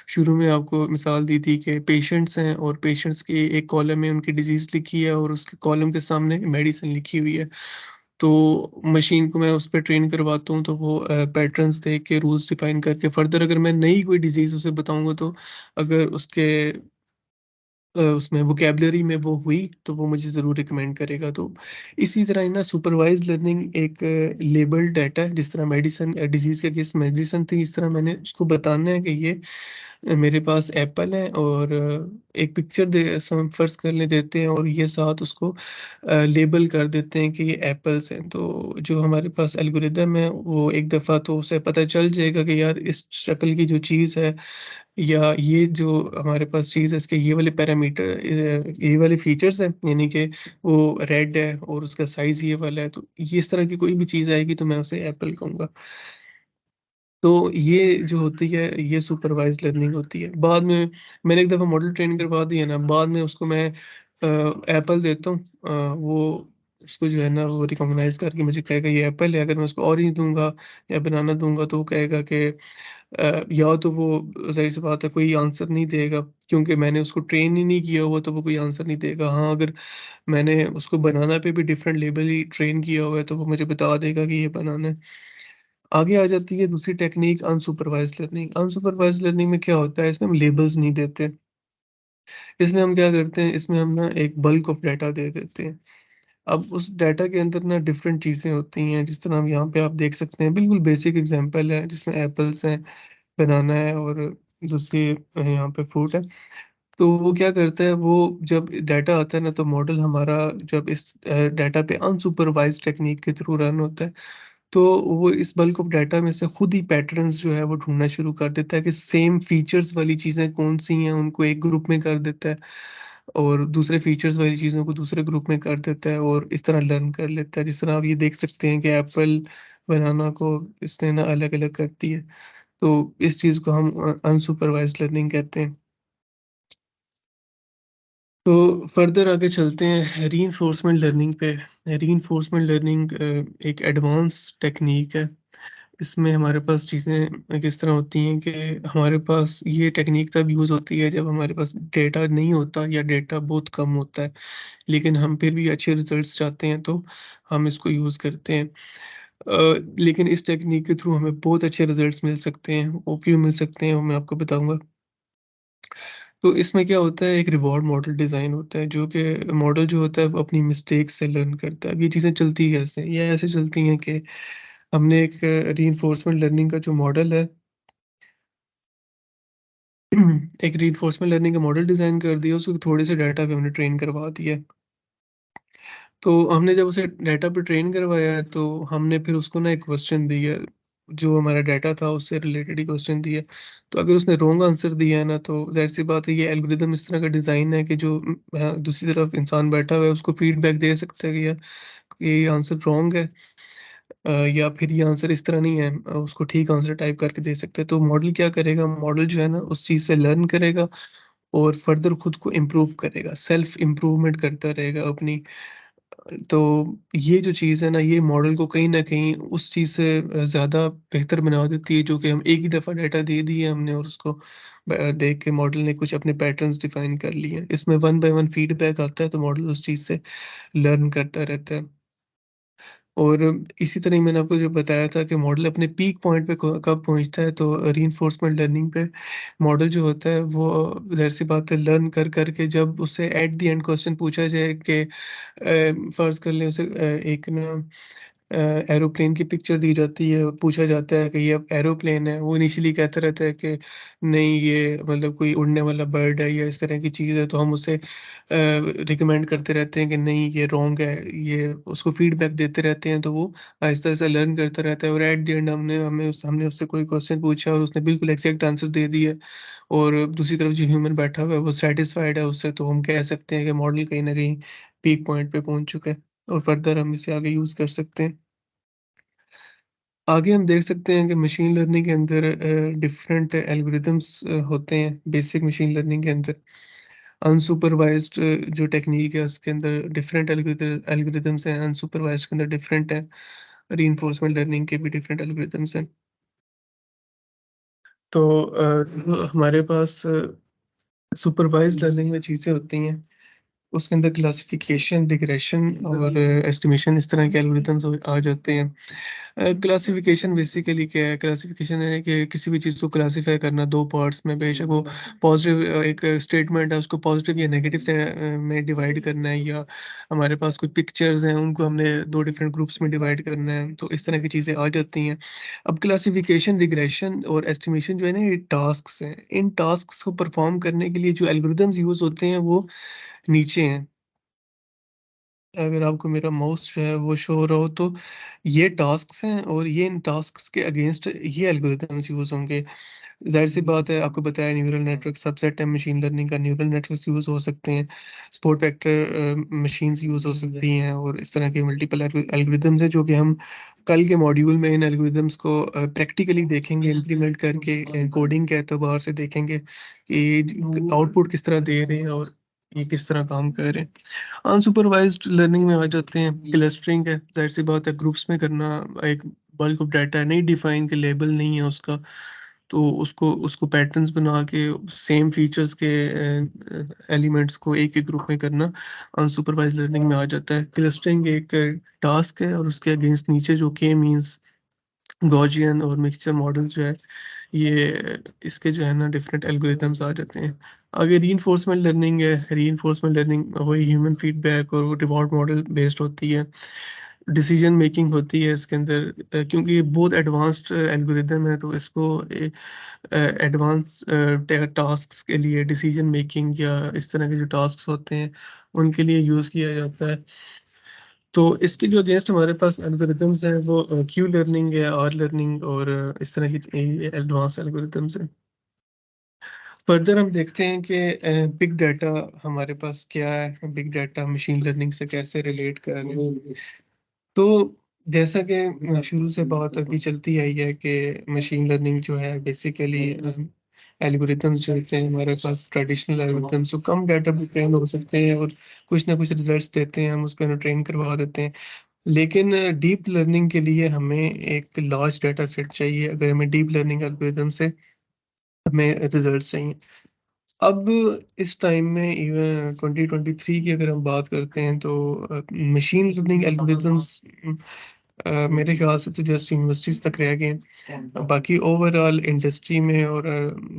शुरू में आपको मिसाल दी थी कि पेशेंट्स हैं और पेशेंट्स की एक कॉलम में उनकी डिज़ीज़ लिखी है और उसके कॉलम के सामने मेडिसिन लिखी हुई है। तो मशीन को मैं उस पे ट्रेन करवाता हूँ तो वो पैटर्न्स देख के रूल्स डिफाइन करके फर्दर अगर मैं नई कोई डिज़ीज़ उसे बताऊँगा तो अगर उसके उसमें वोकैब्युलरी में वो हुई तो वो मुझे ज़रूर रिकमेंड करेगा। तो इसी तरह ही ना सुपरवाइज़्ड लर्निंग एक लेबल्ड डाटा है, जिस तरह मेडिसिन डिज़ीज़ के अगेंस्ट मेडिसिन थी, इस तरह मैंने उसको बताना है कि ये मेरे पास एप्पल है और एक पिक्चर दे फ़र्ज़ कर लें देते हैं और ये साथ उसको लेबल कर देते हैं कि ये एप्पल्स हैं। तो जो हमारे पास एल्गोरिदम है वो एक दफ़ा तो उसे पता चल जाएगा कि यार इस शक्ल की जो चीज़ है या ये जो हमारे पास चीज़ है इसके ये वाले पैरामीटर ये वाले फीचर्स हैं, यानी कि वो रेड है और उसका साइज़ ये वाला है, तो ये इस तरह की कोई भी चीज़ आएगी तो मैं उसे एप्पल कहूँगा। तो ये जो होती है ये सुपरवाइज़्ड लर्निंग होती है। बाद में मैंने एक दफ़ा मॉडल ट्रेन करवा दिया ना, बाद में उसको मैं एप्पल देता हूँ, वो उसको जो है ना वो रिकॉग्नाइज़ करके मुझे कहेगा ये एप्पल है। अगर मैं उसको ऑरेंज दूँगा या बनाना दूँगा तो वो कहेगा कि या तो वो ज़ाहिर-सी बात है कोई आंसर नहीं देगा, क्योंकि मैंने उसको ट्रेन ही नहीं किया हुआ तो वो कोई आंसर नहीं देगा। हाँ, अगर मैंने उसको बनाना पे भी डिफरेंट लेबल ही ट्रेन किया हुआ है तो वो मुझे बता देगा कि ये बनाना है। आगे आ जाती है दूसरी टेक्नीक अनसुपरवाइज़्ड लर्निंग। अनसुपरवाइज़्ड लर्निंग में क्या होता है, इसमें हम लेबल्स नहीं देते। इसमें हम क्या करते हैं, इसमें हम ना एक बल्क ऑफ डाटा दे देते हैं। अब उस डाटा के अंदर ना डिफरेंट चीज़ें होती हैं, जिस तरह हम यहाँ पे आप देख सकते हैं, बिल्कुल बेसिक एग्ज़ाम्पल है जिसमें एप्पल्स हैं, बनाना है और दूसरी यहाँ पे फ्रूट है। तो वो क्या करता है, वो जब डाटा आता है ना तो मॉडल हमारा जब इस डाटा पे अनसुपरवाइज़्ड टेक्नीक के थ्रू रन होता है, तो वो इस बल्क ऑफ डाटा में से खुद ही पैटर्न्स जो है वो ढूँढना शुरू कर देता है कि सेम फीचर्स वाली चीज़ें कौन-सी हैं, उनको एक ग्रुप में कर देता है और दूसरे फीचर्स वाली चीज़ों को दूसरे ग्रुप में कर देता है और इस तरह लर्न कर लेता है। जिस तरह आप ये देख सकते हैं कि एप्पल, बनाना को इसने ना अलग-अलग कर दी है। तो इस चीज़ को हम अनसुपरवाइज़्ड लर्निंग कहते हैं। तो फर्दर आगे चलते हैं रीइंफोर्समेंट लर्निंग पे। रीइंफोर्समेंट लर्निंग एक एडवांस टेक्नीक है। इसमें हमारे पास चीज़ें किस तरह होती हैं कि हमारे पास ये टेक्नीक तब यूज़ होती है जब हमारे पास डेटा नहीं होता या डेटा बहुत कम होता है, लेकिन हम फिर भी अच्छे रिज़ल्ट्स चाहते हैं तो हम इसको यूज़ करते हैं। लेकिन इस टेक्नीक के थ्रू हमें बहुत अच्छे रिज़ल्ट्स मिल सकते हैं, वो क्यों मिल सकते हैं वो मैं आपको बताऊँगा। तो इसमें क्या होता है, एक रिवॉर्ड मॉडल डिज़ाइन होता है जो कि मॉडल जो होता है वो अपनी मिस्टेक से लर्न करता है। अब ये चीज़ें चलती कैसे हैं? ये ऐसे चलती हैं कि हमने एक रीइंफोर्समेंट लर्निंग का जो मॉडल है एक रीइंफोर्समेंट लर्निंग का मॉडल डिज़ाइन कर दिया, उसको थोड़े से डाटा पे हमने ट्रेन करवा दिया। तो हमने जब उसे डाटा पे ट्रेन करवाया है, तो हमने फिर उसको ना एक क्वेश्चन दिया, जो हमारा डाटा था उससे रिलेटेड ही क्वेश्चन दिया। तो अगर उसने रॉन्ग आंसर दिया है ना, तो ज़ाहिर-सी बात है ये एल्गोरिदम इस तरह का डिज़ाइन है कि जो दूसरी तरफ इंसान बैठा हुआ है उसको फीडबैक दे सकता है कि यार ये आंसर रॉन्ग है, या फिर ये आंसर इस तरह नहीं है, उसको ठीक आंसर टाइप करके दे सकते हैं। तो मॉडल क्या करेगा, मॉडल जो है ना उस चीज़ से लर्न करेगा और फर्दर खुद को इम्प्रूव करेगा, सेल्फ इम्प्रूवमेंट करता रहेगा अपनी। तो ये जो चीज़ है ना, ये मॉडल को कहीं न कहीं उस चीज़ से ज़्यादा बेहतर बना देती है, जो कि हम एक ही दफ़ा डाटा दे दिए हमने और उसको देख के मॉडल ने कुछ अपने पैटर्न्स डिफ़ाइन कर लिए हैं। इसमें वन बाय वन फीडबैक आता है, तो मॉडल उस चीज़ से लर्न करता रहता है। और इसी तरह ही मैंने आपको जो बताया था कि मॉडल अपने पीक पॉइंट पे कब पहुँचता है, तो रीइंफोर्समेंट लर्निंग पे मॉडल जो होता है वो ज़ाहिर-सी बात है लर्न कर के जब उससे एट द एंड क्वेश्चन पूछा जाए कि फ़र्ज़ कर लें उसे एक ना एरोप्लेन की पिक्चर दी जाती है और पूछा जाता है कि ये अब एरोप्लेन है, वो इनिशियली कहता रहता है कि नहीं ये मतलब कोई उड़ने वाला बर्ड है या इस तरह की चीज़ है, तो हम उसे रिकमेंड करते रहते हैं कि नहीं ये रॉन्ग है, ये उसको फीडबैक देते रहते हैं, तो वो आहिस्ता-आहिस्ता लर्न करता रहता है और एट द एंड हमने उससे कोई क्वेश्चन पूछा और उसने बिल्कुल एग्ज़ैक्ट आंसर दे दिया और दूसरी तरफ जो ह्यूमन बैठा हुआ है वो सैटिस्फाइड है उससे, तो हम कह सकते हैं कि मॉडल कहीं न कहीं पीक पॉइंट पे पहुँच चुका है और फर्दर हम इसे आगे यूज़ कर सकते हैं। आगे हम देख सकते हैं कि मशीन लर्निंग के अंदर डिफरेंट एल्गोरिदम्स होते हैं बेसिक मशीन लर्निंग के अंदर। अनसुपरवाइज़्ड जो टेक्नीक है उसके अंदर डिफरेंट एल्गोरिदम्स हैं, अनसुपरवाइज़्ड के अंदर डिफरेंट हैं, रीइंफोर्समेंट लर्निंग के भी डिफरेंट एल्गोरिदम्स हैं। तो हमारे पास सुपरवाइज़्ड लर्निंग में चीज़ें होती हैं, उसके अंदर क्लासिफिकेशन, रिग्रेशन और एस्टिमेशन इस तरह के एल्गोरिदम्स आ जाते हैं। क्लासिफिकेशन बेसिकली क्या है? क्लासिफिकेशन है कि किसी भी चीज़ को क्लासिफ़ाई करना 2 पार्ट्स में, बेशक वो पॉज़िटिव एक स्टेटमेंट है, उसको पॉज़िटिव या नेगेटिव से में डिवाइड करना है, या हमारे पास कोई पिक्चर्स हैं, उनको हमने 2 डिफरेंट ग्रुप्स में डिवाइड करना है, तो इस तरह की चीज़ें आ जाती हैं। अब क्लासिफिकेशन, रिग्रेशन और एस्टिमेशन जो है ना, ये टास्क्स हैं। इन टास्क्स को परफ़ॉर्म करने के लिए जो एल्गोरिदम्स यूज़ होते हैं, वो नीचे हैं। अगर आपको मेरा माउस जो है वो शो हो रहा हो, तो ये टास्क्स हैं और ये इन टास्क्स के अगेंस्ट ये एल्गोरिदम्स यूज़ होंगे। ज़ाहिर-सी बात है, आपको बताया न्यूरल नेटवर्क सबसेट है मशीन लर्निंग का, न्यूरल नेटवर्क्स यूज़ हो सकते हैं, सपोर्ट वेक्टर मशीन्स यूज़ हो सकती हैं और इस तरह के मल्टीपल एल्गोरिदम्स हैं जो कि हम कल के मॉड्यूल में इन एल्गोरिदम्स को प्रैक्टिकली देखेंगे, इम्प्लीमेंट करके कोडिंग के एतबार से देखेंगे कि आउटपुट किस तरह दे रहे हैं और ये किस तरह काम कर रहे हैं। अनसुपरवाइज़्ड लर्निंग में आ जाते हैं, क्लस्टरिंग है, ज़ाहिर-सी बात है ग्रुप्स में करना, एक बल्क ऑफ डाटा है, नहीं डिफाइन के लेबल नहीं है उसका, तो उसको उसको पैटर्न्स बना के सेम फीचर्स के एलिमेंट्स को एक-एक ग्रुप में करना अनसुपरवाइज़्ड लर्निंग में आ जाता है। क्लस्टरिंग एक टास्क है और उसके अगेंस्ट नीचे जो के मीन्स, गॉसियन और मिक्सचर मॉडल जो है, ये इसके जो है ना डिफरेंट एल्गोरिदम्स आ जाते हैं। आगे रीइंफोर्समेंट लर्निंग है, रीइंफोर्समेंट लर्निंग वही ह्यूमन फीडबैक और रिवॉर्ड मॉडल बेस्ड होती है। डिसीजन मेकिंग होती है इसके अंदर, क्योंकि ये बहुत एडवांस्ड एल्गोरिदम है, तो इसको एडवांस टास्क्स के लिए डिसीजन मेकिंग या इस तरह के जो टास्क्स होते हैं उनके लिए यूज़ किया जाता है। तो इसके जो अगेंस्ट हमारे पास एल्गोरिदम्स हैं वो क्यू लर्निंग है, आर लर्निंग और इस तरह की एडवांस एल्गोरिदम्स हैं। फर्दर हम देखते हैं कि बिग डाटा हमारे पास क्या है, बिग डाटा मशीन लर्निंग से कैसे रिलेट कर रहे हैं। तो जैसा कि शुरू से बात अभी चलती आई है कि मशीन लर्निंग जो है बेसिकली एल्गोरिदम्स जो होते हैं हमारे पास, ट्रेडिशनल एल्गोरिदम्स जो कम डाटा पे ट्रेन हो सकते हैं और कुछ ना कुछ रिजल्ट्स देते हैं, हम उस पे ट्रेन करवा देते हैं। लेकिन डीप लर्निंग के लिए हमें एक लार्ज डाटा सेट चाहिए, अगर हमें डीप लर्निंग एल्गोरिदम से हमें रिजल्ट्स चाहिए। अब इस टाइम में इवन 2023 की अगर हम बात करते हैं तो मशीन लर्निंग एल्गोरिदम्स मेरे ख्याल से तो जस्ट यूनिवर्सिटीज़ तक रह गए हैं। बाकी ओवरऑल इंडस्ट्री में और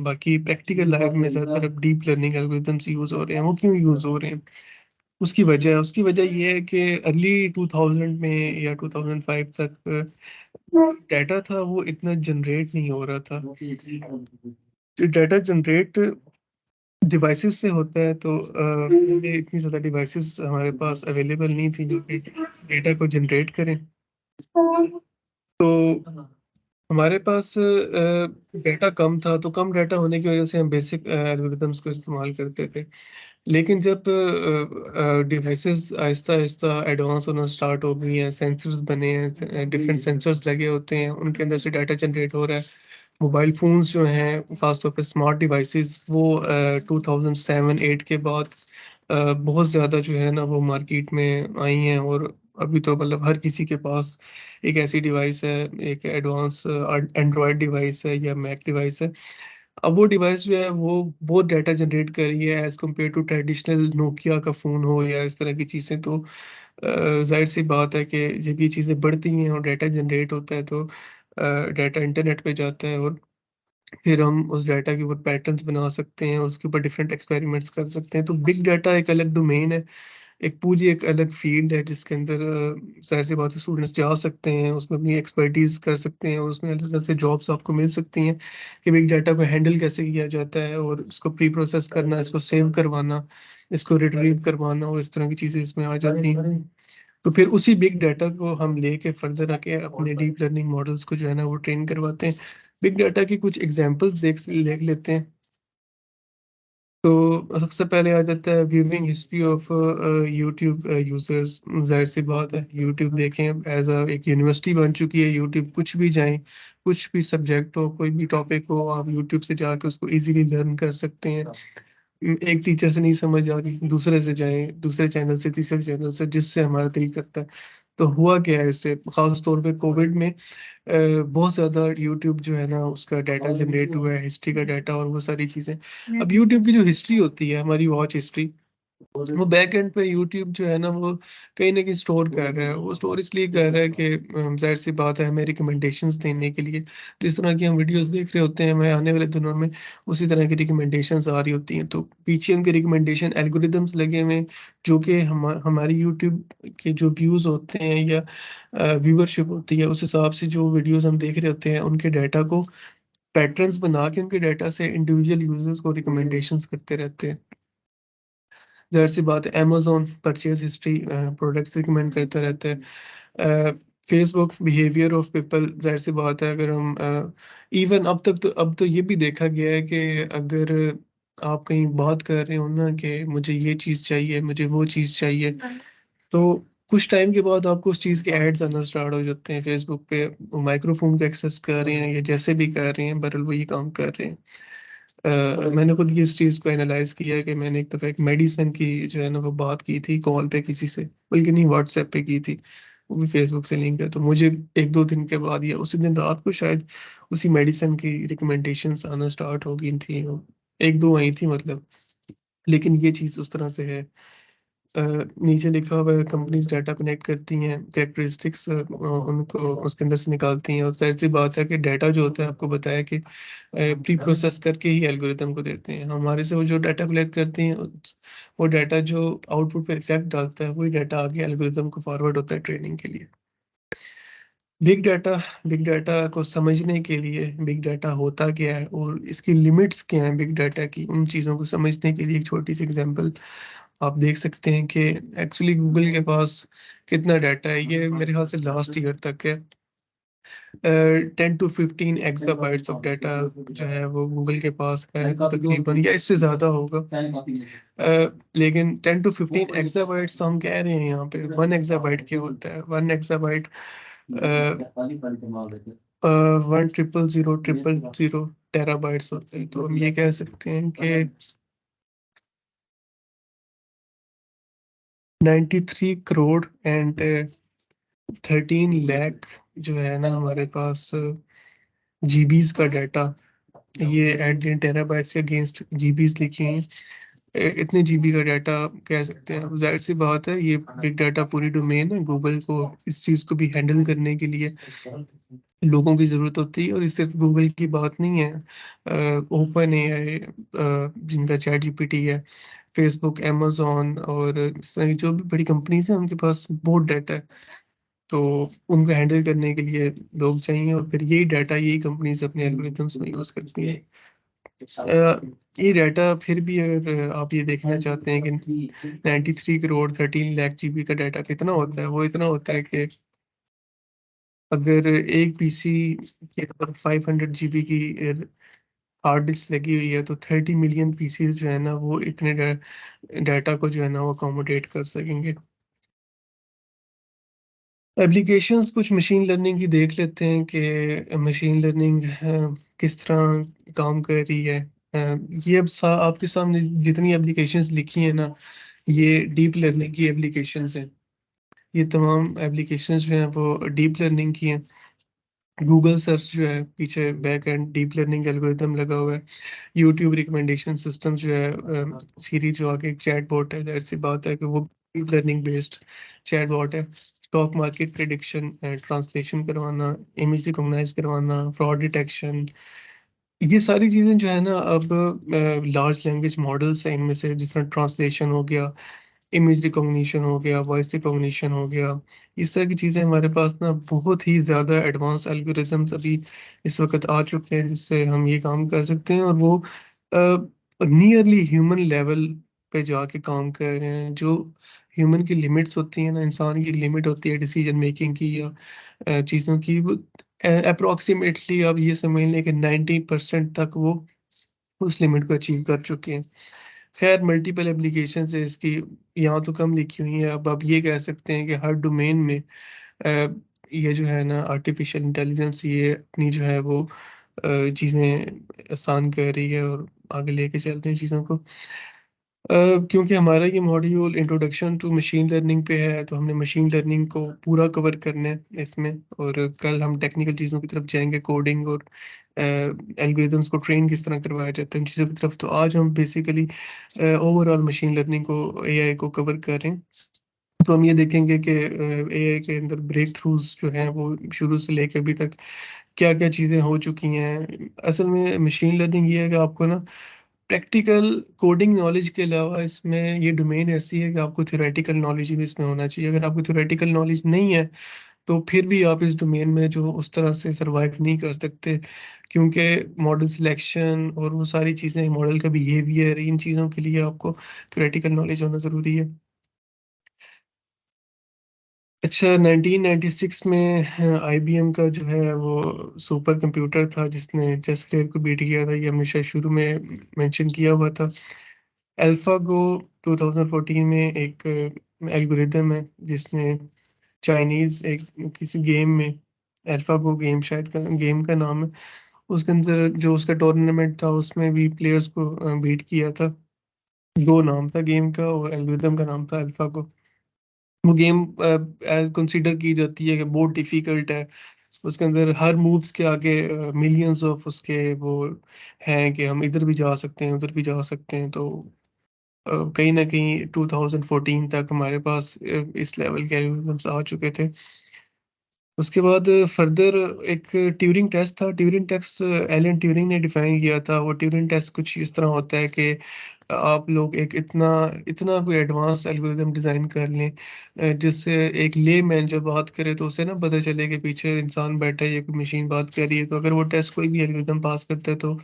बाकी प्रैक्टिकल लाइफ में ज़्यादातर अब डीप लर्निंग एल्गोरिदम्स यूज़ हो रहे हैं। वो क्यों यूज़ हो रहे हैं? उसकी वजह ये है कि अर्ली 2000 में या 2005 तक डाटा था वो इतना जनरेट नहीं हो रहा था। जो डाटा जनरेट डिवाइसेस से होता है तो पहले इतनी ज़्यादा डिवाइसेस हमारे पास अवेलेबल नहीं थी जो कि डेटा को जनरेट करें। तो हमारे पास डेटा कम था, तो कम डेटा होने की वजह से हम बेसिक एल्गोरिदम्स को इस्तेमाल करते थे। लेकिन जब डिवाइसेस आहिस्ता-आहिस्ता एडवांस होना स्टार्ट हो गई हैं, सेंसर्स बने हैं, डिफरेंट सेंसर्स लगे होते हैं, उनके अंदर से डाटा जनरेट हो रहा है। मोबाइल फ़ोन्स जो हैं, ख़ास तौर पे स्मार्ट डिवाइसेस वो 2007-8 के बाद बहुत ज़्यादा जो है ना वो मार्केट में आई हैं और अभी तो मतलब हर किसी के पास एक ऐसी डिवाइस है, एक एडवांस एंड्रॉयड डिवाइस है या मैक डिवाइस है। अब वो डिवाइस जो है वो बहुत डाटा जनरेट कर रही है as compare to traditional Nokia का फ़ोन हो या इस तरह की चीज़ें। तो ज़ाहिर-सी बात है कि जब ये चीज़ें बढ़ती हैं और डाटा जनरेट होता है तो डाटा इंटरनेट पे जाता है और फिर हम उस डाटा के ऊपर पैटर्न्स बना सकते हैं, उसके ऊपर डिफरेंट एक्सपेरिमेंट्स कर सकते हैं। तो बिग डाटा एक अलग डोमेन है, एक अलग फ़ील्ड है जिसके अंदर ज़ाहिर-सी बात है स्टूडेंट्स जा सकते हैं, उसमें अपनी एक्सपर्टीज़ कर सकते हैं और उसमें अलग-अलग से जॉब्स आपको मिल सकती हैं कि बिग डाटा को हैंडल कैसे किया जाता है और इसको प्री प्रोसेस करना, इसको सेव करवाना, इसको रिट्रीव करवाना और इस तरह की चीज़ें इसमें आ जाती हैं। तो फिर उसी बिग डाटा को हम लेके फर्दर आके अपने डीप लर्निंग मॉडल्स को जो है ना वो ट्रेन करवाते हैं। बिग डाटा की कुछ एग्ज़ाम्पल्स देख लेते हैं। तो सबसे पहले आ जाता है viewing history of YouTube users. ज़ाहिर-सी बात है यूट्यूब देखें एज़ एक यूनिवर्सिटी बन चुकी है यूट्यूब। कुछ भी जाएँ, कुछ भी सब्जेक्ट हो, कोई भी टॉपिक हो, आप यूट्यूब से जाके उसको ईज़िली लर्न कर सकते हैं। एक टीचर से नहीं समझ आ रही, दूसरे से जाएँ, दूसरे चैनल से, तीसरे चैनल से, जिससे हमारा दिल करता है। तो हुआ क्या है इससे, ख़ास तौर पे कोविड में बहुत ज़्यादा यूट्यूब जो है ना उसका डाटा जनरेट हुआ है, हिस्ट्री का डाटा और वो सारी चीज़ें। अब यूट्यूब की जो हिस्ट्री होती है, हमारी वॉच हिस्ट्री, वो बैक एंड पे यूट्यूब जो है ना वो कहीं न कहीं स्टोर कर रहा है। वो स्टोर इसलिए कर रहा है कि ज़ाहिर-सी बात है हमें रिकमेंडेशंस देने के लिए। जिस तरह की हम वीडियोज़ देख रहे होते हैं, हमें आने वाले दिनों में उसी तरह की रिकमेंडेशंस आ रही होती हैं। तो पीछे उनके रिकमेंडेशन एल्गोरिदम्स लगे हुए हैं, जो कि हमारी यूट्यूब के जो व्यूज़ होते हैं या व्यूअरशिप होती है, उस हिसाब से जो वीडियोज़ हम देख रहे होते हैं, उनके डाटा को पैटर्न्स बना के उनके डाटा से इंडिविजुअल यूज़र्स को रिकमेंडेशंस करते रहते हैं। ज़ाहिर-सी बात है Amazon purchase history products recommend करता रहता है। फ़ेसबुक बिहेवियर ऑफ पीपल ज़ाहिर-सी बात है अगर हम इवन अब तो ये भी देखा गया है कि अगर आप कहीं बात कर रहे हो ना कि मुझे ये चीज़ चाहिए, मुझे वो चीज़ चाहिए, तो कुछ टाइम के बाद आपको उस चीज़ के एड्स आना स्टार्ट हो जाते हैं फ़ेसबुक पे। वो माइक्रोफ़ोन को एक्सेस कर रहे हैं या जैसे भी कर रहे हैं, बहरहाल वो ये काम कर रहे हैं। मैंने खुद ये इस चीज़ को एनालाइज़ किया है कि मैंने एक दफ़ा एक मेडिसिन की जो है ना वो बात की थी कॉल पे किसी से, बल्कि नहीं व्हाट्सएप पे की थी। वो भी फ़ेसबुक से लिंक है, तो मुझे 1-2 दिन के बाद या उसी दिन रात को शायद उसी मेडिसिन की रिकमेंडेशंस आना स्टार्ट हो गई थी। 1-2 आई थी मतलब, लेकिन ये चीज़ उस तरह से है। नीचे लिखा हुआ है कंपनीज़ डाटा कलेक्ट करती हैं, कैरेक्टरिस्टिक्स उनको उसके अंदर से निकालती हैं और ज़ाहिर-सी बात है कि डाटा जो होता है आपको बताया कि प्री प्रोसेस करके ही एल्गोरिदम को देते हैं। हमारे से वो जो डाटा कलेक्ट करती हैं वो डाटा जो आउटपुट पे इफ़ेक्ट डालता है, वही डाटा आगे एल्गोरिदम को फॉरवर्ड होता है ट्रेनिंग के लिए। बिग डाटा बिग डाटा को समझने के लिए बिग डाटा होता क्या है और इसकी लिमिट्स क्या हैं बिग डाटा की, उन चीज़ों को समझने के लिए एक छोटी-सी एग्ज़ाम्पल आप देख सकते हैं कि एक्चुअली गूगल के पास कितना डाटा है, ये मेरे ख़्याल से लास्ट ईयर तक है। 10 टू 15 एक्साबाइट्स ऑफ डाटा जो है वो गूगल के पास है तकरीबन या इससे ज़्यादा होगा। लेकिन 10 टू 15 एक्साबाइट्स तो हम कह रहे हैं यहाँ पे, 1 एक्साबाइट क्या होता है? 1 एक्साबाइट 1,000,000 टेराबाइट्स होते हैं। तो हम ये कह सकते हैं कि 93 करोड़ एंड 13 लाख जो है ना हमारे पास जीबीज का डाटा, ये एट द टेराबाइट्स के अगेंस्ट जीबीज लिखी हैं। इतने जीबी का डाटा कह सकते हैं। अब जाहिर सी बात है, ये बिग डाटा पूरी डोमेन है। गूगल को इस चीज़ को भी हैंडल करने के लिए लोगों की ज़रूरत होती है, और ये सिर्फ गूगल की बात नहीं है। ओपन एआई, जिनका चैट जीपीटी है, फेसबुक, amazon और इस तरह की जो भी बड़ी कंपनीज हैं, उनके पास बहुत डाटा है। तो उनको हैंडल करने के लिए लोग चाहिए, और फिर यही डाटा यही कंपनीज अपने एल्गोरिथम्स में यूज़ करती है। ये डाटा फिर भी, अगर आप ये देखना चाहते हैं कि 93 करोड़ 13 लाख जीबी का डाटा कितना होता है, वो इतना होता है कि अगर एक पीसी के अंदर 500 जीबी की हार्ड डिस्क लगी हुई है, तो 30 मिलियन पीसीज जो है ना, वो इतने डाटा को जो है ना वो अकोमोडेट कर सकेंगे। एप्लीकेशंस कुछ मशीन लर्निंग की देख लेते हैं कि मशीन लर्निंग किस तरह काम कर रही है। ये अब आपके सामने जितनी एप्लीकेशंस लिखी हैं ना, ये डीप लर्निंग की एप्लीकेशंस हैं। ये तमाम एप्लीकेशंस जो हैं वो डीप लर्निंग की हैं। गूगल सर्च जो है, पीछे back and deep learning algorithm लगा हुआ है। यूट्यूब रिकमेंडेशन सिस्टम जो है, सीरी जो आगे चैट बॉट है, जाहिर सी बात है कि वो deep learning based chat bot है। स्टॉक मार्केट प्रिडिक्शन, ट्रांसलेशन करवाना, इमेज रिकॉग्नाइज करवाना, फ्रॉड डिटेक्शन, ये सारी चीज़ें जो है ना, अब लार्ज लैंग्वेज मॉडल्स हैं इनमें से, जिस तरह ट्रांसलेशन हो गया, इमेज रिकॉग्निशन हो गया, वॉइस रिकॉग्निशन हो गया। इस तरह की चीज़ें हमारे पास ना बहुत ही ज़्यादा एडवांस एल्गोरिथम्स अभी इस वक्त आ चुके हैं, जिससे हम ये काम कर सकते हैं, और वो नियरली ह्यूमन लेवल पे जाके काम कर रहे हैं। जो ह्यूमन की लिमिट्स होती हैं ना, इंसान की लिमिट होती है डिसीजन मेकिंग की या चीज़ों की, वो अप्रोक्सीमेटली आप ये समझ लें कि 90% तक वो उस लिमिट को अचीव कर चुके हैं। खैर, मल्टीपल एप्लीकेशन है इसकी, यहाँ तो कम लिखी हुई है। अब आप ये कह सकते हैं कि हर डोमेन में ये जो है ना आर्टिफिशियल इंटेलिजेंस, ये अपनी जो है वो चीज़ें आसान कर रही है और आगे लेके चलते हैं चीज़ों को। क्योंकि हमारा ये module introduction to machine learning पे है, तो हमने मशीन लर्निंग को पूरा कवर करना है इसमें, और कल हम टेक्निकल चीज़ों की तरफ जाएंगे, कोडिंग और एल्गोरिथम्स को ट्रेन किस तरह करवाया जाता है, उन चीज़ों की तरफ। तो आज हम बेसिकली ओवरऑल मशीन लर्निंग को, एआई को कवर कर रहे हैं। तो हम ये देखेंगे कि एआई के अंदर ब्रेक थ्रूज जो हैं वो शुरू से लेकर अभी तक क्या क्या चीज़ें हो चुकी हैं। असल में मशीन लर्निंग ये है कि आपको ना प्रैक्टिकल कोडिंग नॉलेज के अलावा, इसमें ये डोमेन ऐसी है कि आपको थ्योरेटिकल नॉलेज भी इसमें होना चाहिए। अगर आपको थ्योरेटिकल नॉलेज नहीं है, तो फिर भी आप इस डोमेन में जो उस तरह से सरवाइव नहीं कर सकते, क्योंकि मॉडल सिलेक्शन और वो सारी चीज़ें, मॉडल का बिहेवियर, इन चीज़ों के लिए आपको थ्योरेटिकल नॉलेज होना ज़रूरी है। अच्छा, 1996 में आईबीएम का जो है वो सुपर कंप्यूटर था जिसने चेस प्लेयर को बीट किया था, ये हमेशा शुरू में मेंशन किया हुआ था। अल्फागो 2014 में एक एल्गोरिदम है जिसने चाइनीज एक किसी गेम में, अल्फागो गेम शायद का गेम का नाम है, उसके अंदर जो उसका टूर्नामेंट था उसमें भी प्लेयर्स को बीट किया था। गो नाम था गेम का और एल्गोरिदम का नाम था अल्फागो। वो गेम एज कंसीडर की जाती है कि बहुत डिफिकल्ट है। उसके अंदर हर मूव्स के आगे मिलियंस ऑफ उसके वो हैं कि हम इधर भी जा सकते हैं, उधर भी जा सकते हैं। तो कहीं ना कहीं 2014 तक हमारे पास इस लेवल के एल्गोरिथम्स आ चुके थे। उसके बाद फर्दर एक ट्यूरिंग टेस्ट था। ट्यूरिंग टेस्ट एलन ट्यूरिंग ने डिफाइन किया था। वो ट्यूरिंग टेस्ट कुछ इस तरह होता है कि आप लोग एक इतना इतना कोई एडवांस एल्गोरिदम डिज़ाइन कर लें जिससे एक ले मैन जो बात करे तो उसे ना पता चले कि पीछे इंसान बैठा है, ये कोई मशीन बात कर रही है। तो अगर वो टेस्ट कोई भी एल्गोरिदम पास करता है, तो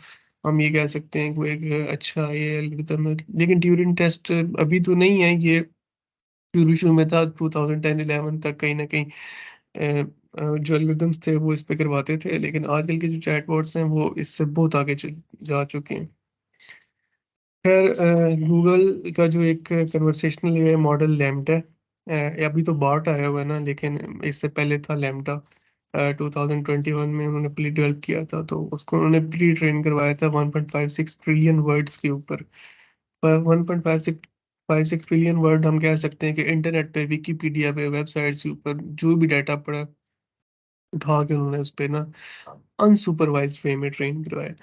हम ये कह सकते हैं कि वो एक अच्छा ये एल्गोरिदम है। लेकिन ट्यूरिंग टेस्ट अभी तो नहीं है, ये शुरू शुरू में था 2010-11 तक कहीं ना कहीं। जो एल्गोरिदम्स थे वो इस पे करवाते थे, लेकिन आजकल के जो चैटबॉट्स हैं वो इससे बहुत आगे जा चुके हैं। खैर, गूगल का जो एक कन्वर्सेशनल एआई मॉडल लैम्डा है, अभी तो बार्ट आया हुआ है ना, लेकिन इससे पहले था लैम्डा। 2021 में उन्होंने प्री डेवलप किया था, तो उसको उन्होंने प्री ट्रेन करवाया था 1.56 ट्रिलियन वर्ड्स के ऊपर। 1.56 5-6 ट्रिलियन वर्ड हम कह सकते हैं कि इंटरनेट पे, विकिपीडिया पे, वेबसाइट्स के ऊपर जो भी डाटा पड़ा उठा के उन्होंने उस पे ना अनसुपरवाइज्ड वे में ट्रेन करवाया।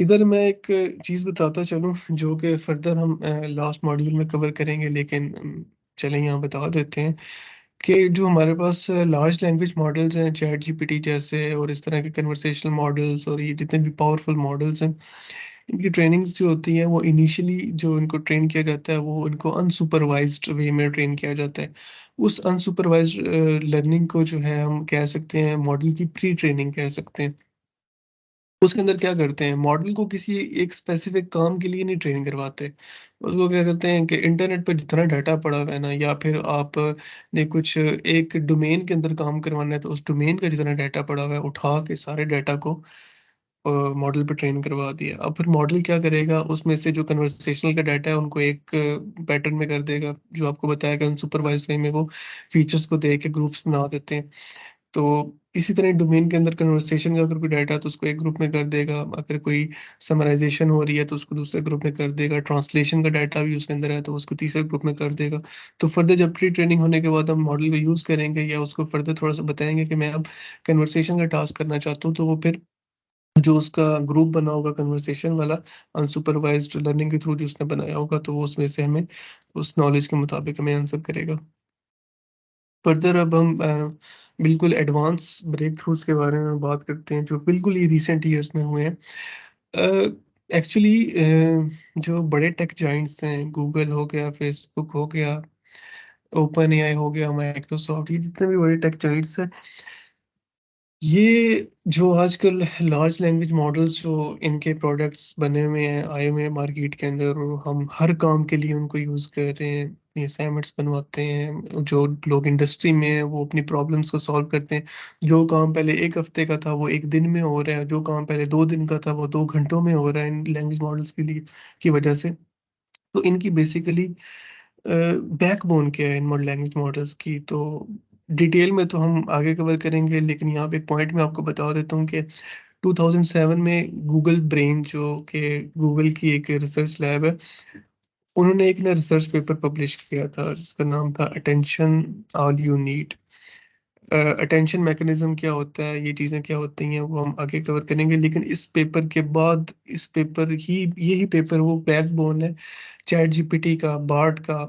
इधर मैं एक चीज़ बताता चलूँ जो कि फर्दर हम लास्ट मॉड्यूल में कवर करेंगे, लेकिन चलें यहाँ बता देते हैं कि जो हमारे पास लार्ज लैंग्वेज मॉडल्स हैं, चैट जीपीटी जैसे और इस तरह के कन्वर्सेशनल मॉडल्स और ये जितने भी पावरफुल मॉडल्स हैं, इनकी ट्रेनिंग्स जो होती हैं वो इनिशियली जो इनको ट्रेन किया जाता है वो इनको अनसुपरवाइज्ड वे में ट्रेन किया जाता है। उस अनसुपरवाइज्ड लर्निंग को जो है हम कह सकते हैं मॉडल की प्री ट्रेनिंग कह सकते हैं। उसके अंदर क्या करते हैं, मॉडल को किसी एक स्पेसिफिक काम के लिए नहीं ट्रेन करवाते। उसको क्या करते हैं कि इंटरनेट पे जितना डाटा पड़ा हुआ है ना, या फिर आप ने कुछ एक डोमेन के अंदर काम करवाना है तो उस डोमेन का जितना डाटा पड़ा हुआ है उठा के सारे डाटा को मॉडल पे ट्रेन करवा दिया। अब फिर मॉडल क्या करेगा, उसमें से जो कन्वर्सेशनल का डाटा है उनको एक पैटर्न में कर देगा, जो आपको बताया कि अनसुपरवाइज्ड वे में वो फीचर्स को दे के ग्रुप्स बना देते हैं। तो इसी तरह डोमेन के अंदर कन्वर्सेशन का अगर कोई डाटा है तो उसको एक ग्रुप में कर देगा, अगर कोई समराइजेशन हो रही है तो उसको दूसरे ग्रुप में कर देगा, ट्रांसलेशन का डाटा भी उसके अंदर है तो उसको तीसरे ग्रुप में कर देगा। तो फर्दर जब प्री ट्रेनिंग होने के बाद हम मॉडल को यूज़ करेंगे या उसको फर्दर थोड़ा सा बताएंगे कि मैं अब कन्वर्सेशन का टास्क करना चाहता हूँ, तो वो फिर जो उसका ग्रुप बना होगा कन्वर्सेशन वाला, अनसुपरवाइज्ड लर्निंग के थ्रू जो उसने बनाया होगा, तो वो उसमें से हमें उस नॉलेज के मुताबिक हमें आंसर करेगा। फर्दर अब हम बिल्कुल एडवांस ब्रेक थ्रूज के बारे में बात करते हैं जो बिल्कुल ही रिसेंट ईयर्स में हुए हैं। एक्चुअली जो बड़े टेक जाइंट्स हैं, गूगल हो गया, फेसबुक हो गया, ओपन एआई हो गया, माइक्रोसॉफ्ट, ये जितने भी बड़े टेक जाइंट्स हैं, ये जो आजकल लार्ज लैंग्वेज मॉडल्स जो इनके प्रोडक्ट्स बने हुए हैं, आए हुए हैं मार्केट के अंदर, और हम हर काम के लिए उनको यूज़ कर रहे हैं, ये असाइनमेंट्स बनवाते हैं, जो लोग इंडस्ट्री में हैं वो अपनी प्रॉब्लम्स को सॉल्व करते हैं। जो काम पहले 1 हफ्ते का था वो 1 दिन में हो रहा है, जो काम पहले 2 दिन का था वो 2 घंटों में हो रहा है इन लैंग्वेज मॉडल्स के लिए की वजह से। तो इनकी बेसिकली बैकबोन क्या है इन लैंग्वेज मॉडल्स की, तो डिटेल में तो हम आगे कवर करेंगे, लेकिन यहाँ पे एक पॉइंट मैं आपको बता देता हूँ कि 2007 में गूगल ब्रेन जो कि गूगल की एक रिसर्च लैब है, उन्होंने एक ना रिसर्च पेपर पब्लिश किया था जिसका नाम था attention all you need. Attention mechanism क्या होता है, ये चीज़ें क्या होती हैं, वो हम आगे कवर करेंगे, लेकिन इस पेपर के बाद इस पेपर ही यही पेपर वो बैकबोन है चैट जीपीटी का, बार्ड का,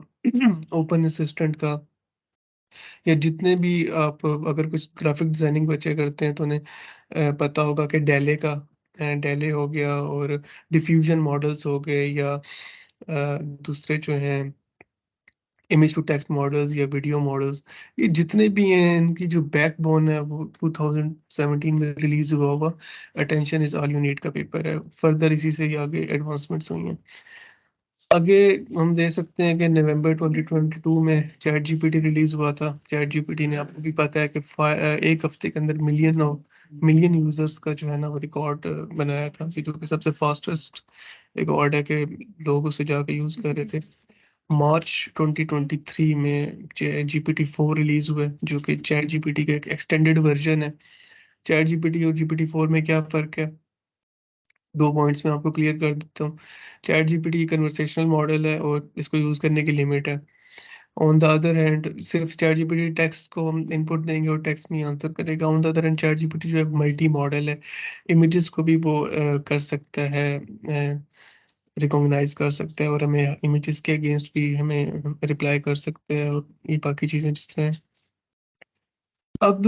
ओपन असिस्टेंट का, या जितने भी आप अगर कुछ ग्राफिक डिजाइनिंग बच्चे करते हैं तो उन्हें पता होगा कि डेले का, डेले हो गया, और डिफ्यूजन मॉडल्स हो गए, या दूसरे जो हैं इमेज टू टेक्स्ट मॉडल्स या वीडियो मॉडल्स, ये जितने भी हैं इनकी जो बैकबोन है वो 2017 में रिलीज हुआ होगा attention is all you need का पेपर है। फर्दर इसी से ही आगे एडवांसमेंट्स हुई हैं। आगे हम दे सकते हैं कि नवंबर 2022 में चैट जीपीटी रिलीज हुआ था। चैट जीपीटी ने, आपको भी पता है कि 1 हफ्ते के अंदर मिलियन यूजर्स का जो है ना वो रिकॉर्ड बनाया था, कि जो कि सबसे फास्टेस्ट रिकॉर्ड है कि लोग उसे जाके यूज कर रहे थे। मार्च 2023 में जीपीटी 4 रिलीज हुआ है, जो कि चैट जीपीटी का एक एक्सटेंडेड वर्जन है। चैट जीपीटी और जीपीटी 4 में क्या फ़र्क है, 2 पॉइंट्स में आपको क्लियर कर देता हूँ। चैट जीपीटी कन्वर्सेशनल मॉडल है और इसको यूज़ करने की लिमिट है। ऑन द अदर हैंड सिर्फ चैट जीपीटी टेक्स्ट को हम इनपुट देंगे और टेक्स्ट में ही आंसर करेगा। On the other hand chat GPT जो है मल्टी मॉडल है, इमेजेस को भी वो कर सकता है, रिकॉग्नाइज कर सकता है, और हमें इमेजेस के अगेंस्ट भी हमें रिप्लाई कर सकते हैं, और ये बाकी चीज़ें जिस तरह हैं। अब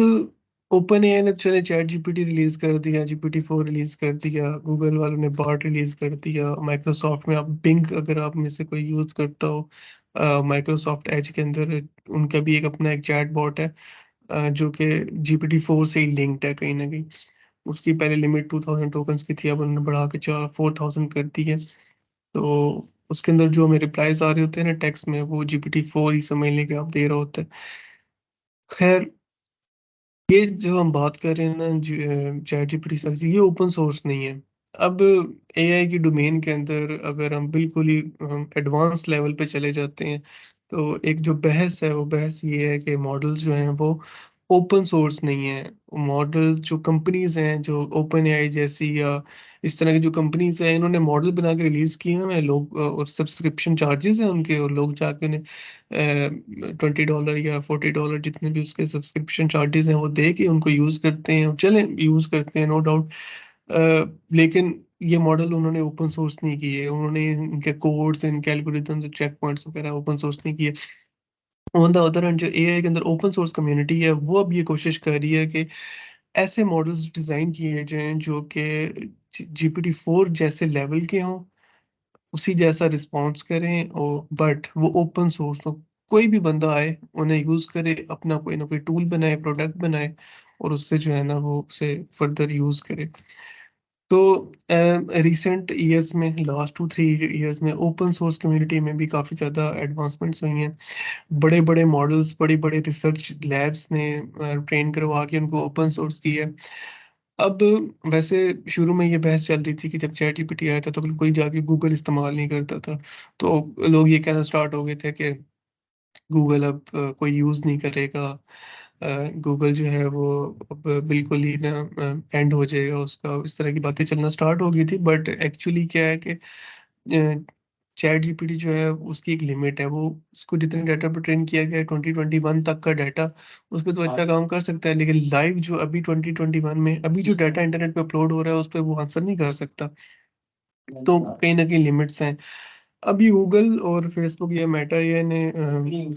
ओपन एआई ने चले चैट जीपीटी रिलीज कर दिया, जीपीटी 4 रिलीज कर दिया, गूगल वालों ने बार्ड रिलीज कर दिया, माइक्रोसॉफ्ट में आप बिंग अगर आप में से कोई यूज करता हो, माइक्रोसॉफ्ट एज के अंदर उनका भी एक अपना एक चैट बॉट है, जो कि जीपीटी 4 से ही लिंक्ड है कहीं ना कहीं। उसकी पहले लिमिट 2000 टोकन्स की थी, अब उन्होंने बढ़ा के 4000 कर दी है। तो उसके अंदर जो हमें रिप्लाईज आ रहे होते हैं ना टेक्स्ट में, वो जीपीटी 4 ही समझ लेके आप दे रहे होते हैं। खैर, ये जो हम बात कर रहे हैं ना चैट जीपीटी सर्विस, ये ओपन सोर्स नहीं है। अब एआई की डोमेन के अंदर अगर हम बिल्कुल ही एडवांस लेवल पे चले जाते हैं, तो एक जो बहस है वो बहस ये है कि मॉडल्स जो हैं वो ओपन सोर्स नहीं है। मॉडल जो कंपनीज़ हैं, जो ओपन एआई जैसी या इस तरह की जो कंपनीज़ हैं, इन्होंने मॉडल बना के रिलीज़ किए हैं, लोग और सब्सक्रिप्शन चार्जेज़ हैं उनके, और लोग जाके उन्हें $20 या $40 जितने भी उसके सब्सक्रिप्शन चार्जेज़ हैं, वो दे के उनको यूज़ करते हैं। चलें, यूज़ करते हैं, नो डाउट। लेकिन ये मॉडल उन्होंने ओपन सोर्स नहीं किए। उन्होंने इनके कोड्स, इनके एल्गोरिदम्स, चेक पॉइंट्स वगैरह ओपन सोर्स नहीं किए। ऑन द अदर हैंड, जो एआई के अंदर ओपन सोर्स कम्युनिटी है, वो अब ये कोशिश कर रही है कि ऐसे मॉडल्स डिज़ाइन किए जाएँ जो कि GPT-4 जैसे लेवल के हों, उसी जैसा रिस्पॉन्स करें, और बट वो ओपन सोर्स हो। कोई भी बंदा आए, उन्हें यूज़ करे, अपना कोई ना कोई टूल बनाए, प्रोडक्ट बनाए, और उससे जो है ना वो उसे फर्दर यूज़ करे। तो रिसेंट ईयर्स में, लास्ट 2-3 ईयर्स में ओपन सोर्स कम्युनिटी में भी काफ़ी ज़्यादा एडवांसमेंट्स हुई हैं। बड़े-बड़े मॉडल्स, बड़े-बड़े रिसर्च लैब्स ने ट्रेन करवा के उनको ओपन सोर्स किया है। अब वैसे शुरू में ये बहस चल रही थी कि जब चैट जीपीटी आया था तो कोई जाके गूगल इस्तेमाल नहीं करता था। तो लोग ये कहना स्टार्ट हो गए थे कि गूगल अब कोई यूज़ नहीं करेगा। गूगल जो है वो अब बिल्कुल ही ना एंड हो जाएगा उसका, इस तरह की बातें चलना स्टार्ट हो गई थी। बट एक्चुअली क्या है कि चैट जीपीटी जो है उसकी एक लिमिट है। वो उसको जितने डाटा पे ट्रेन किया गया है 2021 तक का डाटा, उस पे तो अच्छा काम कर सकता है, लेकिन लाइव जो अभी 2021 में अभी जो डाटा इंटरनेट पे अपलोड हो रहा है उस पे वो आंसर नहीं कर सकता। तो कहीं न कहीं लिमिट्स हैं। अभी गूगल और फ़ेसबुक या मेटा ये ने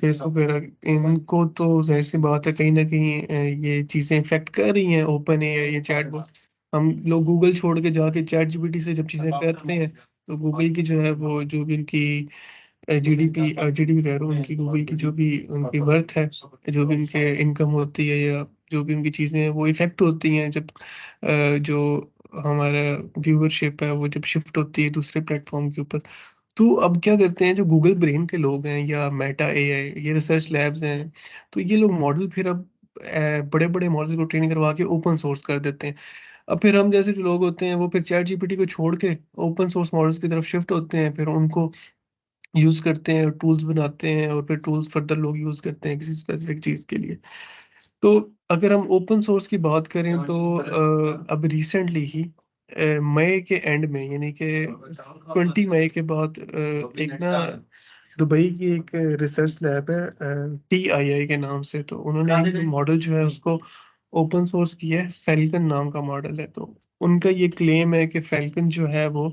फ़ेसबुक वगैरह, इनको तो ज़ाहिर-सी बात है कहीं न कहीं ये चीज़ें इफ़ेक्ट कर रही हैं। ओपन एआई, ये चैटबॉट, हम लोग गूगल छोड़ के जाके चैट जीपीटी से जब चीज़ें करते हैं, तो गूगल की जो है वो जो भी उनकी जीडीपी कह रहा हूँ, उनकी गूगल की जो भी उनकी वर्थ है, जो भी उनके इनकम होती है या जो भी उनकी चीज़ें हैं, वो इफ़ेक्ट होती हैं जब जो हमारा व्यूअरशिप है, वो जब शिफ्ट होती है दूसरे प्लेटफ़ॉर्म के ऊपर। तो अब क्या करते हैं जो गूगल ब्रेन के लोग हैं या मेटा एआई, ये रिसर्च लैब्स हैं, तो ये लोग मॉडल फिर अब बड़े-बड़े मॉडल को ट्रेन करवा के ओपन सोर्स कर देते हैं। अब फिर हम जैसे जो लोग होते हैं वो फिर चैट जीपीटी को छोड़ के ओपन सोर्स मॉडल्स की तरफ शिफ्ट होते हैं, फिर उनको यूज़ करते हैं, टूल्स बनाते हैं, और फिर टूल्स फर्दर लोग यूज़ करते हैं किसी स्पेसिफिक चीज़ के लिए। तो अगर हम ओपन सोर्स की बात करें तो अब रिसेंटली ही मई के एंड में, यानी कि 20 मई के बाद एक ना दुबई की एक रिसर्च लैब है टीआईआई के नाम से, तो उन्होंने एक मॉडल जो है उसको ओपन सोर्स किया है। फैल्कन नाम का मॉडल है। तो उनका ये क्लेम है कि फैल्कन जो है वो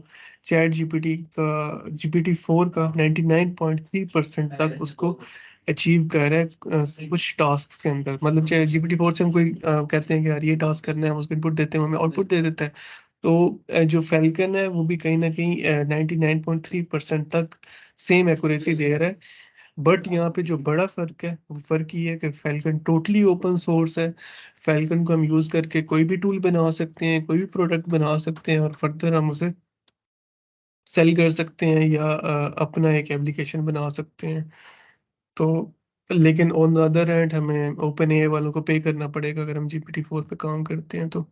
चैट जीपीटी 4 का 99.3% तक उसको अचीव कर रहा है कुछ टास्क के अंदर। मतलब चैट जीपीटी 4 से हम कोई कहते हैं कि यार ये टास्क करना है, हम उसको इनपुट देते हैं, वो हमें आउटपुट दे देता है। तो जो फैल्कन है वो भी कहीं न कहीं 99.3% तक सेम एक्यूरेसी दे रहा है। बट यहाँ पे जो बड़ा फ़र्क है, वो फ़र्क ये है कि फ़ैल्कन टोटली ओपन सोर्स है। फ़ैल्कन को हम यूज़ करके कोई भी टूल बना सकते हैं, कोई भी प्रोडक्ट बना सकते हैं, और फ़र्दर हम उसे सेल कर सकते हैं या अपना एक एप्लीकेशन बना सकते हैं। तो लेकिन ऑन द अदर हैंड हमें ओपन एआई वालों को पे करना पड़ेगा अगर हम जीपीटी 4 पे काम करते हैं तो।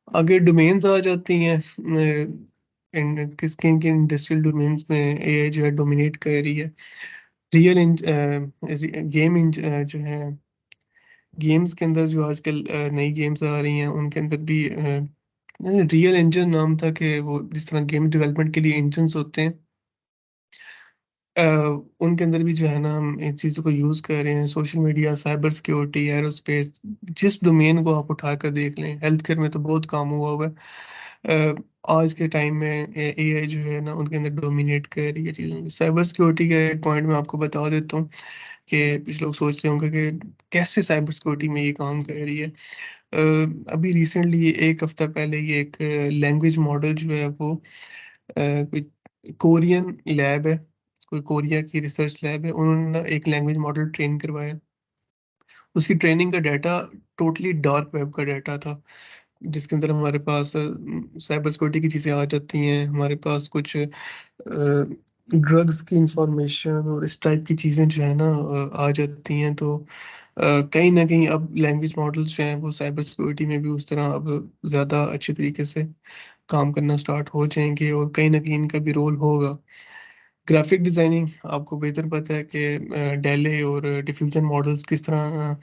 आगे डोमेन्स आ जाती हैं, इन किन-किन इंडस्ट्रियल डोमेन्स में एआई जो है डोमिनेट कर रही है। रियल इंज गेम जो है, गेम्स के अंदर जो आजकल नई गेम्स आ रही हैं उनके अंदर भी रियल इंजन नाम था कि वो जिस तरह गेम डेवलपमेंट के लिए इंजन्स होते हैं, अ, उनके अंदर भी जो है ना हम इन चीज़ों को यूज़ कर रहे हैं। Social media, cyber security, aerospace, जिस डोमेन को आप उठाकर देख लें, हेल्थ केयर में तो बहुत काम हुआ हुआ है। आज के टाइम में एआई जो है ना उनके अंदर डोमिनेट कर रही है चीज़ों को। साइबर सिक्योरिटी का एक पॉइंट मैं आपको बता देता हूँ कि कुछ लोग सोच रहे होंगे कि कैसे साइबर सिक्योरिटी में ये काम कर रही है। अभी रिसेंटली 1 हफ्ता पहले ये एक लैंग्वेज मॉडल जो है वो कोई कोरियन लैब है, कोई कोरिया की रिसर्च लैब है, उन्होंने ना एक लैंग्वेज मॉडल ट्रेन करवाया। उसकी ट्रेनिंग का डाटा टोटली डार्क वेब का डाटा था, जिसके अंदर हमारे पास साइबर सिक्योरिटी की चीज़ें आ जाती हैं, हमारे पास कुछ ड्रग्स की इंफॉर्मेशन और इस टाइप की चीज़ें जो है ना आ जाती हैं। तो कहीं न कहीं अब लैंग्वेज मॉडल्स जो हैं वो साइबर सिक्योरिटी में भी उस तरह अब ज़्यादा अच्छे तरीके से काम करना स्टार्ट हो जाएँगे, और कहीं न कहीं इनका भी रोल होगा। ग्राफिक डिज़ाइनिंग आपको बेहतर पता है कि डेले और डिफ्यूजन मॉडल्स किस तरह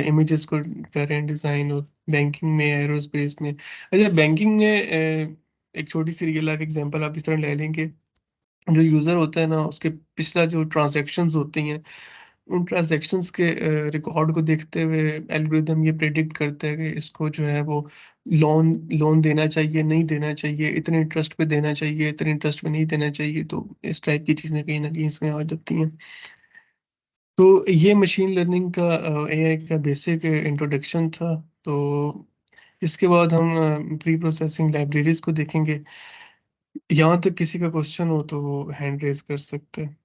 इमेजेस को कर रहे हैं डिज़ाइन, और बैंकिंग में, एरोस्पेस में। अच्छा, बैंकिंग में एक छोटी सी रियल लाइफ एग्जांपल आप इस तरह ले लेंगे, जो यूज़र होता है ना, उसके पिछला जो ट्रांजैक्शंस होती हैं, उन ट्रांजैक्शंस के रिकॉर्ड को देखते हुए एल्गोरिदम ये प्रेडिक्ट करता है कि इसको जो है वो लोन लोन देना चाहिए, नहीं देना चाहिए, इतने इंटरेस्ट पे देना चाहिए, इतने इंटरेस्ट पे नहीं देना चाहिए। तो इस टाइप की चीज़ें कहीं न कहीं इसमें आ जाती हैं। तो ये मशीन लर्निंग का एआई का बेसिक इंट्रोडक्शन था। तो इसके बाद हम प्री प्रोसेसिंग लाइब्रेरीज़ को देखेंगे। यहाँ तक किसी का क्वेश्चन हो तो वो हैंड रेज़ कर सकते हैं।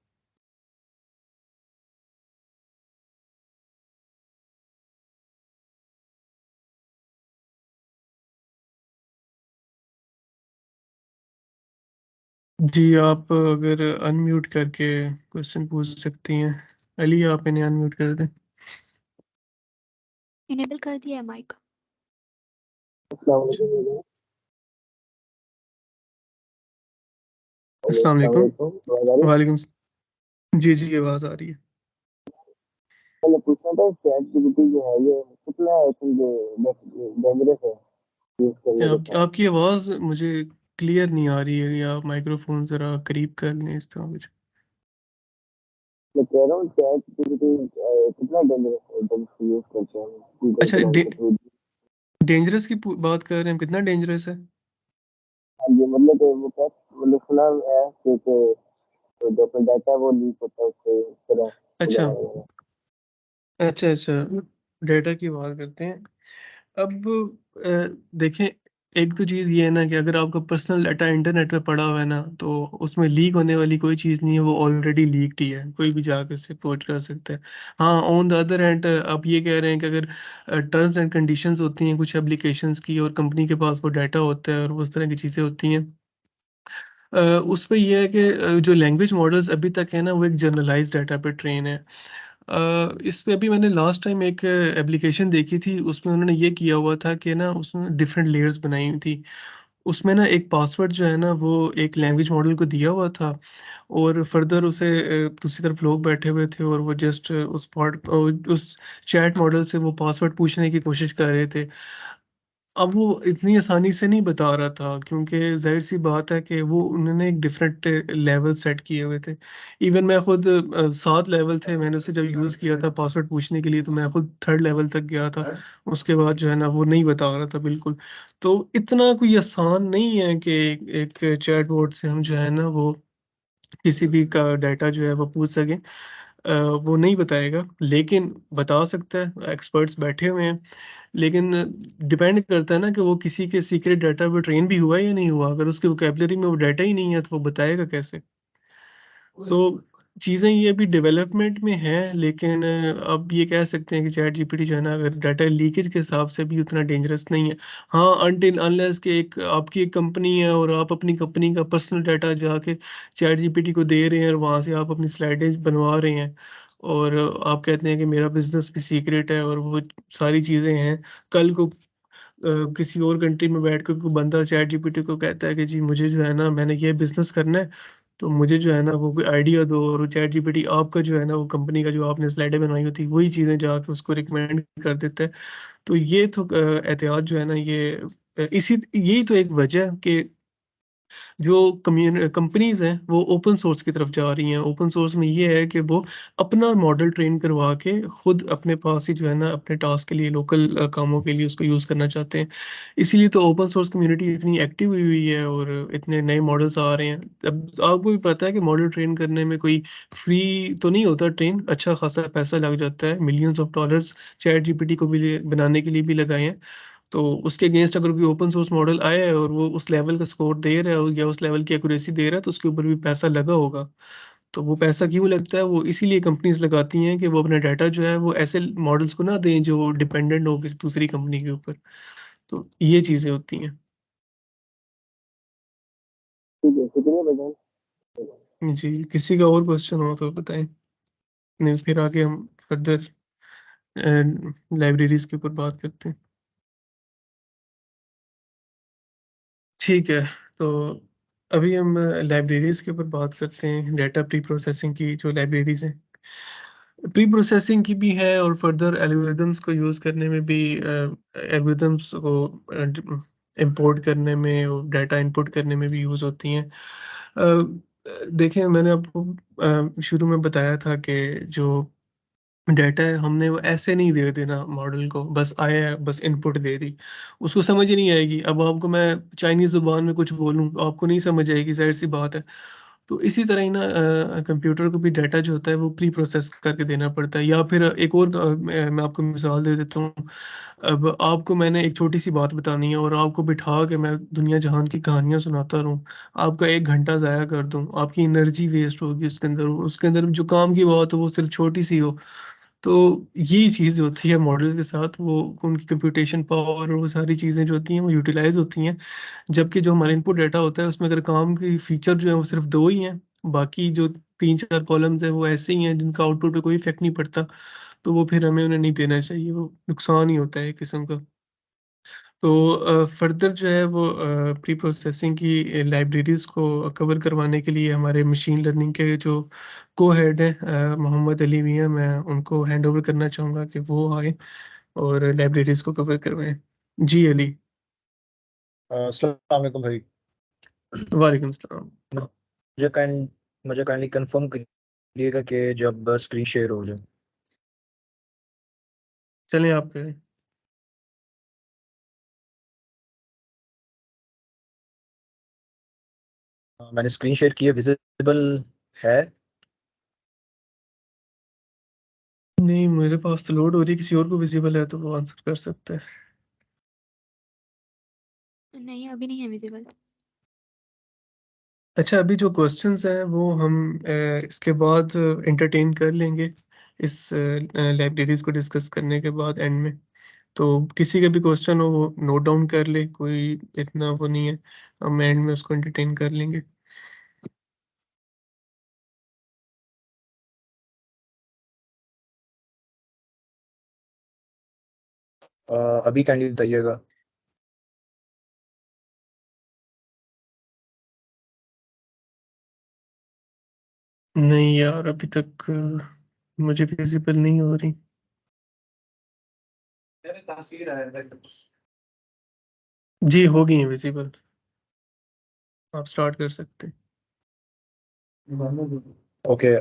जी, आप अगर अनम्यूट करके क्वेश्चन पूछ सकती हैं। अली, आप इन्हें अनम्यूट कर दें। इनेबल कर दिया है माइक। अस्सलाम वालेकुम। वालेकुम जी, जी, आवाज़ आ रही है। मैंने पूछना था चैट जीपीटी जो है ये कितना आई थिंक डेंजरस है यूज करने के साथ। आपकी आवाज़ मुझे क्लियर नहीं आ रही है, या आप माइक्रोफ़ोन ज़रा करीब कर लें इस तरह कुछ। मैं कह रहा हूँ चैट जीपीटी कितना डेंजरस है जब उसको यूज करते हैं गूगल अच्छा, क्रोम के थ्रू। डेंजरस की बात कर रहे हैं, कितना डेंजरस है? हाँ जी, मतलब वो क्या, मतलब सुना है कि जो अपना डाटा वो लीक होता है उससे इस तरह अच्छा, वगैरह वगैरह। अच्छा, अच्छा, डेटा की बात करते हैं। अब देखें, एक तो चीज़ ये है ना कि अगर आपका पर्सनल डाटा इंटरनेट पे पड़ा हुआ है ना, तो उसमें लीक होने वाली कोई चीज़ नहीं है, वो ऑलरेडी लीक्ड ही है, कोई भी जाके उससे अप्रोच कर सकता है। हाँ, ऑन द अदर हैंड आप ये कह रहे हैं कि अगर टर्म्स एंड कंडीशंस होती हैं कुछ एप्लीकेशंस की, और कंपनी के पास वो डाटा होता है और वो उस तरह की चीज़ें होती हैं, उस पे ये है कि जो लैंग्वेज मॉडल्स अभी तक है ना, वो एक जनरलाइज्ड डाटा पे ट्रेन है। इस पे अभी मैंने लास्ट टाइम एक एप्लीकेशन देखी थी, उसमें उन्होंने ये किया हुआ था कि ना, उसमें डिफरेंट लेयर्स बनाई हुई थी। उसमें ना एक पासवर्ड जो है ना, वो एक लैंग्वेज मॉडल को दिया हुआ था, और फर्दर उसे दूसरी तरफ लोग बैठे हुए थे, और वो जस्ट उस चैट मॉडल से वो पासवर्ड पूछने की कोशिश कर रहे थे। अब वो इतनी आसानी से नहीं बता रहा था, क्योंकि ज़ाहिर-सी बात है कि वो उन्होंने एक डिफरेंट लेवल सेट किए हुए थे। इवन मैं खुद 7 लेवल थे, मैंने उसे जब यूज़ किया था पासवर्ड पूछने के लिए, तो मैं खुद 3rd लेवल तक गया था। उसके बाद जो है ना, वो नहीं बता रहा था बिल्कुल। तो इतना कोई आसान नहीं है कि एक चैटबॉट से हम जो है ना, वो किसी भी का डाटा जो है वो पूछ सकें। वो नहीं बताएगा, लेकिन बता सकता है, एक्सपर्ट्स बैठे हुए हैं। लेकिन डिपेंड करता है ना कि वो किसी के सीक्रेट डाटा पे ट्रेन भी हुआ है या नहीं हुआ। अगर उसके वोकैब्युलरी में वो डाटा ही नहीं है, तो वो बताएगा कैसे? तो चीज़ें ये अभी डेवलपमेंट में हैं, लेकिन अब ये कह सकते हैं कि चैट जीपीटी जो है ना, अगर डाटा लीकेज के हिसाब से भी उतना डेंजरस नहीं है। हाँ, अनटिल अनलेस कि एक आपकी एक कंपनी है, और आप अपनी कंपनी का पर्सनल डाटा जाके चैट जीपीटी को दे रहे हैं, और वहाँ से आप अपनी स्लाइडें बनवा रहे हैं, और आप कहते हैं कि मेरा बिज़नेस भी सीक्रेट है, और वो सारी चीज़ें हैं। कल को किसी और कंट्री में बैठ के कोई बंदा चैट जीपीटी को कहता है कि जी, मुझे जो है ना, मैंने ये बिज़नेस करना है, तो मुझे जो है ना, वो कोई आइडिया दो, और वो चैट जीपीटी आपका जो है ना, वो कंपनी का जो आपने स्लाइडें बनवाई होती है, वही चीज़ें जाके उसको रिकमेंड कर देता है। तो ये तो एहतियात जो है ना, ये इसी यही तो एक वजह है कि जो कंपनीज़ हैं, वो ओपन सोर्स की तरफ जा रही हैं। ओपन सोर्स में ये है कि वो अपना मॉडल ट्रेन करवा के खुद अपने पास ही जो है ना, अपने टास्क के लिए, लोकल कामों के लिए उसको यूज़ करना चाहते हैं। इसीलिए तो ओपन सोर्स कम्युनिटी इतनी एक्टिव हुई हुई है, और इतने नए मॉडल्स आ रहे हैं। अब आपको भी पता है कि मॉडल ट्रेन करने में कोई फ्री तो नहीं होता ट्रेन, अच्छा खासा पैसा लग जाता है। Millions of dollars chat GPT को भी बनाने के लिए भी लगाए हैं। तो उसके अगेंस्ट अगर कोई ओपन सोर्स मॉडल आया है, और वो उस लेवल का स्कोर दे रहा है, या उस लेवल की एक्यूरेसी दे रहा है, तो उसके ऊपर भी पैसा लगा होगा। तो वो पैसा क्यों लगता है? वो इसीलिए कंपनीज़ लगाती हैं कि वो अपना डाटा जो है, वो ऐसे मॉडल्स को ना दें जो डिपेंडेंट हो किसी दूसरी कंपनी के ऊपर। तो ये चीज़ें होती हैं। ठीक है, शुक्रिया भाईजान। जी, किसी का और क्वेश्चन हो तो बताएँ? नहीं, फिर आगे हम फर्दर लाइब्रेरीज़ के ऊपर बात करते हैं। ठीक है, तो अभी हम लाइब्रेरीज़ के ऊपर बात करते हैं, डेटा प्री प्रोसेसिंग की जो लाइब्रेरीज़ हैं। प्री प्रोसेसिंग की भी है और फर्दर एल्गोरिदम्स को यूज़ करने में भी एल्गोरिदम्स को इंपोर्ट करने में और डाटा इनपुट करने में भी यूज़ होती हैं। देखिए मैंने आपको शुरू में बताया था कि जो डाटा है हमने वो ऐसे नहीं दे देना मॉडल को, बस आया बस इनपुट दे दी। उसको समझ ही नहीं आएगी। अब आपको मैं चाइनीज़ ज़ुबान में कुछ बोलूँ, आपको नहीं समझ आएगी, ज़ाहिर-सी बात है। तो इसी तरह ही ना कंप्यूटर को भी डाटा जो होता है वो प्री प्रोसेस करके देना पड़ता है या फिर एक और मैं आपको मिसाल दे देता हूँ। अब आपको मैंने एक छोटी-सी बात बतानी है और आपको बिठा के मैं दुनिया जहान की कहानियाँ सुनाता रहूँ, आपका 1 घंटा ज़ाया कर दूँ, आपकी एनर्जी वेस्ट होगी उसके अंदर जो काम की बात हो वो सिर्फ़ छोटी-सी हो। तो यही चीज़ जो होती है मॉडल के साथ वो उनकी कंप्यूटेशन पावर और वो सारी चीज़ें जो होती हैं वो यूटिलाइज़ होती हैं। जबकि जो हमारा इनपुट डाटा होता है उसमें अगर काम की फीचर जो है वो सिर्फ़ 2 ही हैं, बाकी जो 3-4 कॉलम्स हैं वो ऐसे ही हैं जिनका आउटपुट पे कोई इफ़ेक्ट नहीं पड़ता, तो वो फिर हमें उन्हें नहीं देना चाहिए, वो नुकसान ही होता है एक किस्म का। तो फ़र्दर जो है वो प्री प्रोसेसिंग की लाइब्रेरीज़ को कवर करवाने के लिए हमारे मशीन लर्निंग के जो को-हेड हैं मोहम्मद अली मियाँ, मैं उनको हैंड ओवर करना चाहूँगा कि वो आएँ और लाइब्रेरीज़ को कवर करवाएँ। जी, अली। अस्सलाम वालेकुम भाई। वालेकुम सलाम। मुझे काइंड मुझे काइंडली कंफर्म करिएगा कि जब स्क्रीन शेयर हो जाए। चलें आप करें। मैंने स्क्रीन शेयर की है, विजिबल है? नहीं, मेरे पास तो लोड हो रही है, किसी और को विज़िबल है तो वो आंसर कर सकता है। नहीं, अभी नहीं है विज़िबल। अच्छा, अभी जो क्वेश्चंस हैं वो हम इसके बाद एंटरटेन कर लेंगे, इस लाइब्रेरीज़ को डिस्कस करने के बाद एंड में। तो किसी का भी क्वेश्चन हो वो नोट डाउन कर ले, कोई इतना वो नहीं है, हम एंड में उसको एंटरटेन कर लेंगे। अभी काइंडली बताइएगा। नहीं यार, अभी तक मुझे विज़िबल नहीं हो रही। जी, हो गई हैं विज़िबल, आप स्टार्ट कर सकते हैं। ओके,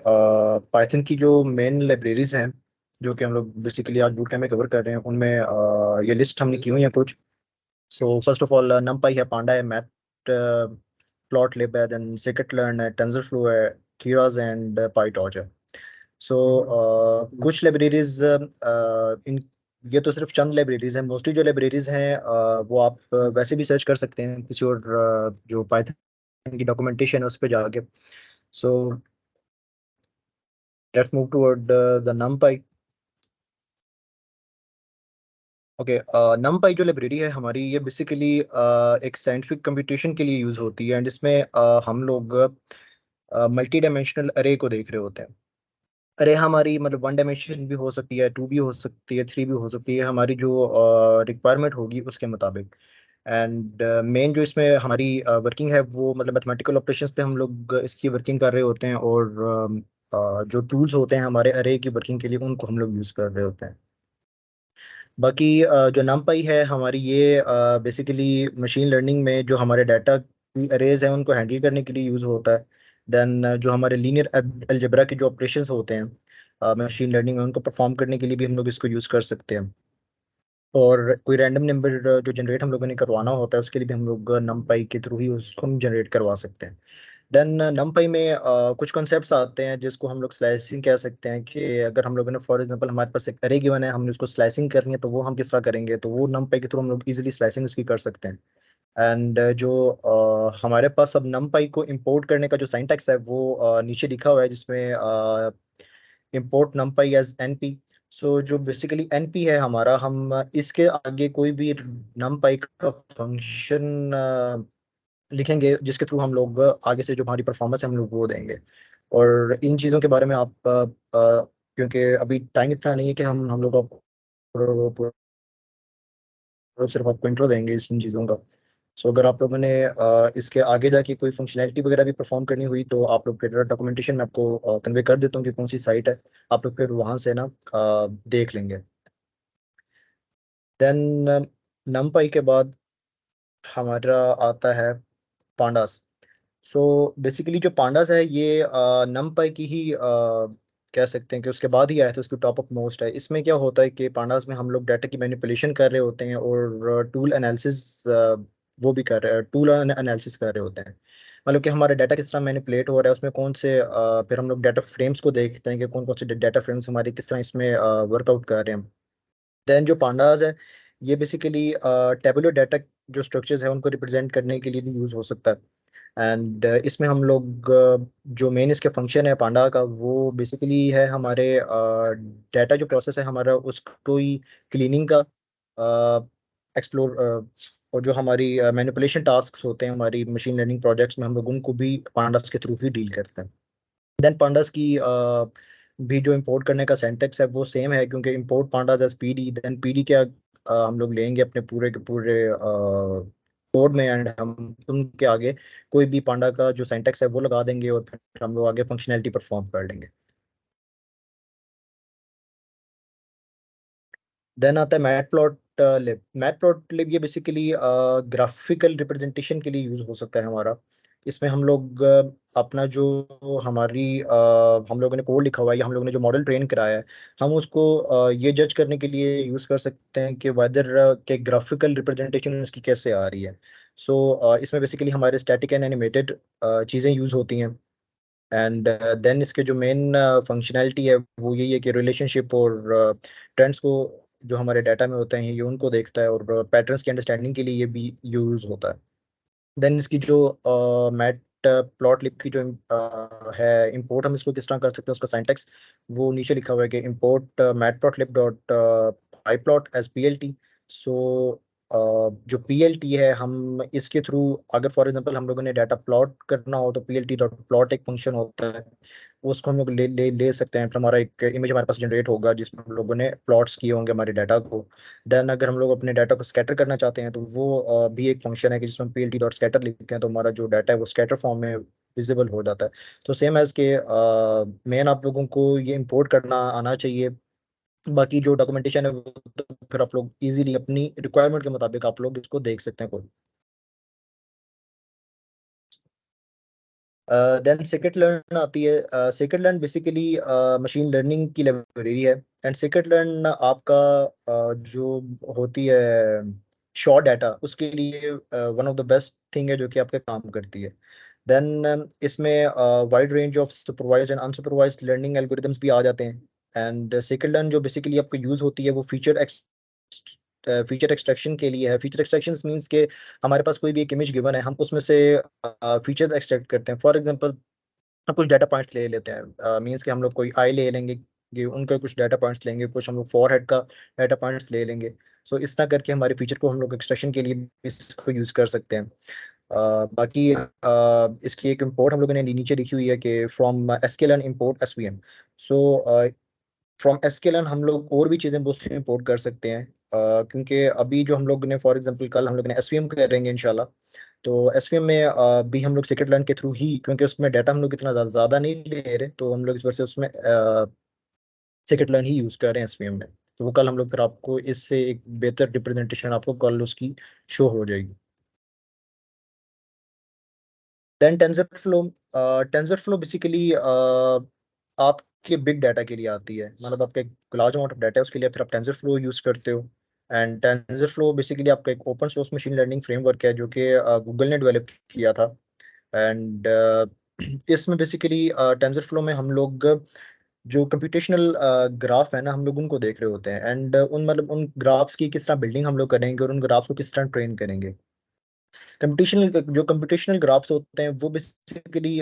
पाइथन की जो मेन लाइब्रेरीज हैं जो कि हम लोग बेसिकली आज बूट कैम्प में कवर कर रहे हैं, उनमें ये लिस्ट हमने की हुई है कुछ। So first of all numpy है, पांडा है, मैट प्लॉटलिब है, देन scikit-learn है, टेंसरफ्लो है, keras एंड pytorch है। सो कुछ लाइब्रेरीज इन ये तो सिर्फ चंद लाइब्रेरीज हैं। मोस्टली जो लाइब्रेरीज हैं वो आप वैसे भी सर्च कर सकते हैं किसी और जो पाइथन की डॉक्यूमेंटेशन है उस पर जाके। So let's move toward the numpy। Okay, numpy जो लाइब्रेरी है हमारी, ये बेसिकली एक साइंटिफिक कंप्यूटेशन के लिए यूज होती है, एंड इसमें हम लोग मल्टी डायमेंशनल अरे को देख रहे होते हैं। अरे हमारी मतलब 1 डायमेंशन भी हो सकती है, 2 भी हो सकती है, 3 भी हो सकती है, हमारी जो रिक्वायरमेंट होगी उसके मुताबिक। एंड मेन जो इसमें हमारी वर्किंग है वो मतलब मैथमेटिकल ऑपरेशंस पे हम लोग इसकी वर्किंग कर रहे होते हैं, और जो टूल्स होते हैं हमारे अरे की वर्किंग के लिए उनको हम लोग यूज़ कर रहे होते हैं। बाकी जो numpy है हमारी, ये बेसिकली मशीन लर्निंग में जो हमारे डाटा अरेज हैं उनको हैंडल करने के लिए यूज़ होता है। देन जो हमारे लीनियर अलजेब्रा के जो ऑपरेशंस होते हैं मशीन लर्निंग में, उनको परफॉर्म करने के लिए भी हम लोग इसको यूज़ कर सकते हैं। और कोई रैंडम नंबर जो जनरेट हम लोगों ने करवाना होता है उसके लिए भी हम लोग numpy के थ्रू ही उसको हम जनरेट करवा सकते हैं। देन numpy में कुछ कॉन्सेप्ट्स आते हैं जिसको हम लोग स्लाइसिंग कह सकते हैं, कि अगर हम लोगों ने फॉर एग्जांपल हमारे पास एक अरे गिवन है, हमने उसको स्लाइसिंग करनी है, तो वो हम किस तरह करेंगे, तो वो numpy के थ्रू हम लोग इजीली स्लाइसिंग उसकी कर सकते हैं। एंड जो हमारे पास अब numpy को इंपोर्ट करने का जो सिंटैक्स है वो नीचे लिखा हुआ है, जिसमें इंपोर्ट numpy एज np। सो जो बेसिकली np है हमारा, हम इसके आगे कोई भी numpy का फंक्शन लिखेंगे जिसके थ्रू हम लोग आगे से जो हमारी परफॉर्मेंस है हम लोग वो देंगे। और इन चीज़ों के बारे में आप क्योंकि अभी टाइम इतना नहीं है कि हम लोग सिर्फ आपको इंट्रो देंगे इन चीज़ों का। सो अगर आप लोगों ने इसके आगे जाके कोई फंक्शनैलिटी वगैरह भी परफॉर्म करनी हुई तो आप लोग फिर डॉक्यूमेंटेशन में आपको कन्वे कर देता हूँ कि कौन सी साइट है, आप लोग फिर वहाँ से ना देख लेंगे। देन नमपाई के बाद हमारा आता है पांडास। सो बेसिकली जो पांडास है ये नमपाई की ही कह सकते हैं कि उसके बाद ही आया था, उसकी टॉप अप मोस्ट है। इसमें क्या होता है कि पांडास में हम लोग डाटा की मैनिपुलेशन कर रहे होते हैं और टूल एनालिसिस वो भी कर रहे हैं, टूल एनालिसिस कर रहे होते हैं। मतलब कि हमारा डाटा किस तरह मैनिपुलेट हो रहा है, उसमें कौन से फिर हम लोग डाटा फ्रेम्स को देखते हैं कि कौन कौन से डाटा फ्रेम्स हमारे किस तरह इसमें वर्कआउट कर रहे हैं। देन जो पांडास है ये बेसिकली टेबुलर डाटा जो स्ट्रक्चर्स है उनको रिप्रेजेंट करने के लिए भी यूज़ हो सकता है। एंड इसमें हम लोग जो मेन इसके फंक्शन है पांडा का वो बेसिकली है हमारे डाटा जो प्रोसेस है हमारा उसको ही क्लीनिंग का एक्सप्लोर और जो हमारी मैनिपुलेशन टास्क होते हैं हमारी मशीन लर्निंग प्रोजेक्ट्स में हम लोग उनको भी पांडास के थ्रू ही डील करते हैं। देन पांडास की भी जो इंपोर्ट करने का सेंटेक्स है वो सेम है, क्योंकि import pandas as pd, then pd क्या हम लोग लेंगे अपने पूरे के पूरे कोड में एंड हम उनके आगे कोई भी पांडा का जो सिंटैक्स है वो लगा देंगे और फिर हम लोग आगे फंक्शनैलिटी परफॉर्म कर लेंगे। देन आता है मैटप्लॉटलिब। मैटप्लॉटलिब ये बेसिकली ग्राफिकल रिप्रेजेंटेशन के लिए यूज हो सकता है हमारा। इसमें हम लोग अपना जो हमारी हम लोगों ने कोड लिखा हुआ है या हम लोगों ने जो मॉडल ट्रेन कराया है हम उसको ये जज करने के लिए यूज कर सकते हैं कि वेदर के ग्राफिकल रिप्रेजेंटेशन इसकी कैसे आ रही है। सो इसमें बेसिकली हमारे स्टैटिक एंड एनिमेटेड चीज़ें यूज होती हैं। एंड देन इसके जो मेन फंक्शनैलिटी है वो यही है कि रिलेशनशिप और ट्रेंड्स को जो हमारे डाटा में होते हैं ये उनको देखता है और पैटर्न्स की अंडरस्टैंडिंग के लिए ये भी यूज होता है। देन इसकी जो मैट प्लॉट लिप की जो है इंपोर्ट हम इसको किस तरह कर सकते हैं उसका सिंटैक्स वो नीचे लिखा हुआ है कि import matplotlib dot pyplot as P L T. So जो पी एल टी है हम इसके थ्रू अगर फॉर एग्जांपल हम लोगों ने डाटा प्लॉट करना हो तो P L T dot plot एक फंक्शन होता है, उसको हम लोग ले सकते हैं। फिर हमारा एक इमेज हमारे पास जनरेट होगा जिसमें हम लोगों ने प्लॉट्स किए होंगे हमारे डाटा को। देन अगर हम लोग अपने डाटा को स्कैटर करना चाहते हैं तो वो भी एक फंक्शन है कि जिसमें P L T dot scatter लिखते हैं तो हमारा जो डाटा है वो स्कैटर फॉर्म में विजिबल हो जाता है। तो सेम एज के मेन आप लोगों को ये इंपोर्ट करना आना चाहिए। बाकी जो डॉक्यूमेंटेशन है वो तो फिर आप लोग इजीली अपनी रिक्वायरमेंट के मुताबिक आप लोग इसको देख सकते हैं कोई। देन सेकेंड लर्न आती है। Second learn basically machine learning की लाइब्रेरी है। एंड सेकेंड लर्न आपका जो होती है शॉर्ट डाटा उसके लिए one of the best thing है जो कि आपके काम करती है। देन इसमें wide range of supervised and unsupervised learning algorithms भी आ जाते हैं। एंड सेकेंड लर्न जो बेसिकली आपको यूज होती है वो फीचर एक्सट्रैक्शन के लिए है। फीचर एक्सट्रैक्शन मीन्स के हमारे पास कोई भी एक इमेज गिवन है हम उसमें से फीचर्स एक्सट्रैक्ट करते हैं। फॉर एग्जांपल हम कुछ डाटा पॉइंट्स ले लेते हैं, मीन्स कि हम लोग कोई आई ले लेंगे कि उनका कुछ डाटा पॉइंट्स लेंगे, कुछ हम लोग फॉर हेड का डाटा पॉइंट्स ले लेंगे। सो इस तरह करके हमारे फीचर को हम लोग एक्सट्रैक्शन के लिए भी इसको यूज़ कर सकते हैं। बाकी इसकी एक इंपोर्ट हम लोगों ने नीचे लिखी हुई है कि from SQL import SVM. So from SQL हम लोग और भी चीज़ें बहुत सी इंपोर्ट कर सकते हैं। क्योंकि अभी जो हम लोग ने फॉर एग्जांपल कल हम लोग ने एसवीएम करेंगे इंशाल्लाह। तो एसवीएम में भी हम लोग सेकेंड लर्न के थ्रू ही, क्योंकि उसमें डाटा हम लोग इतना ज़्यादा नहीं ले रहे तो हम लोग इस वजह से उसमें सेकेंड लर्न ही यूज़ कर रहे हैं एसवीएम में। तो वो कल हम लोग फिर आपको इससे एक बेहतर रिप्रेजेंटेशन आपको कल उसकी शो हो जाएगी। देन टेंसरफ्लो बेसिकली आपके बिग डाटा के लिए आती है। मतलब आपका एक लार्ज अमाउंट ऑफ डाटा है उसके लिए फिर आप टेंसरफ्लो यूज़ करते हो। एंड टेंसरफ्लो बेसिकली आपका एक open source machine learning framework है जो कि गूगल ने डेवलप किया था। एंड इसमें बेसिकली टेंसरफ्लो में हम लोग जो कंप्यूटेशनल ग्राफ है ना हम लोग उनको देख रहे होते हैं। एंड उन मतलब उन ग्राफ्स की किस तरह बिल्डिंग हम लोग करेंगे और उन ग्राफ्स को किस तरह ट्रेन करेंगे। कंप्यूटेशनल ग्राफ्स होते हैं वो बेसिकली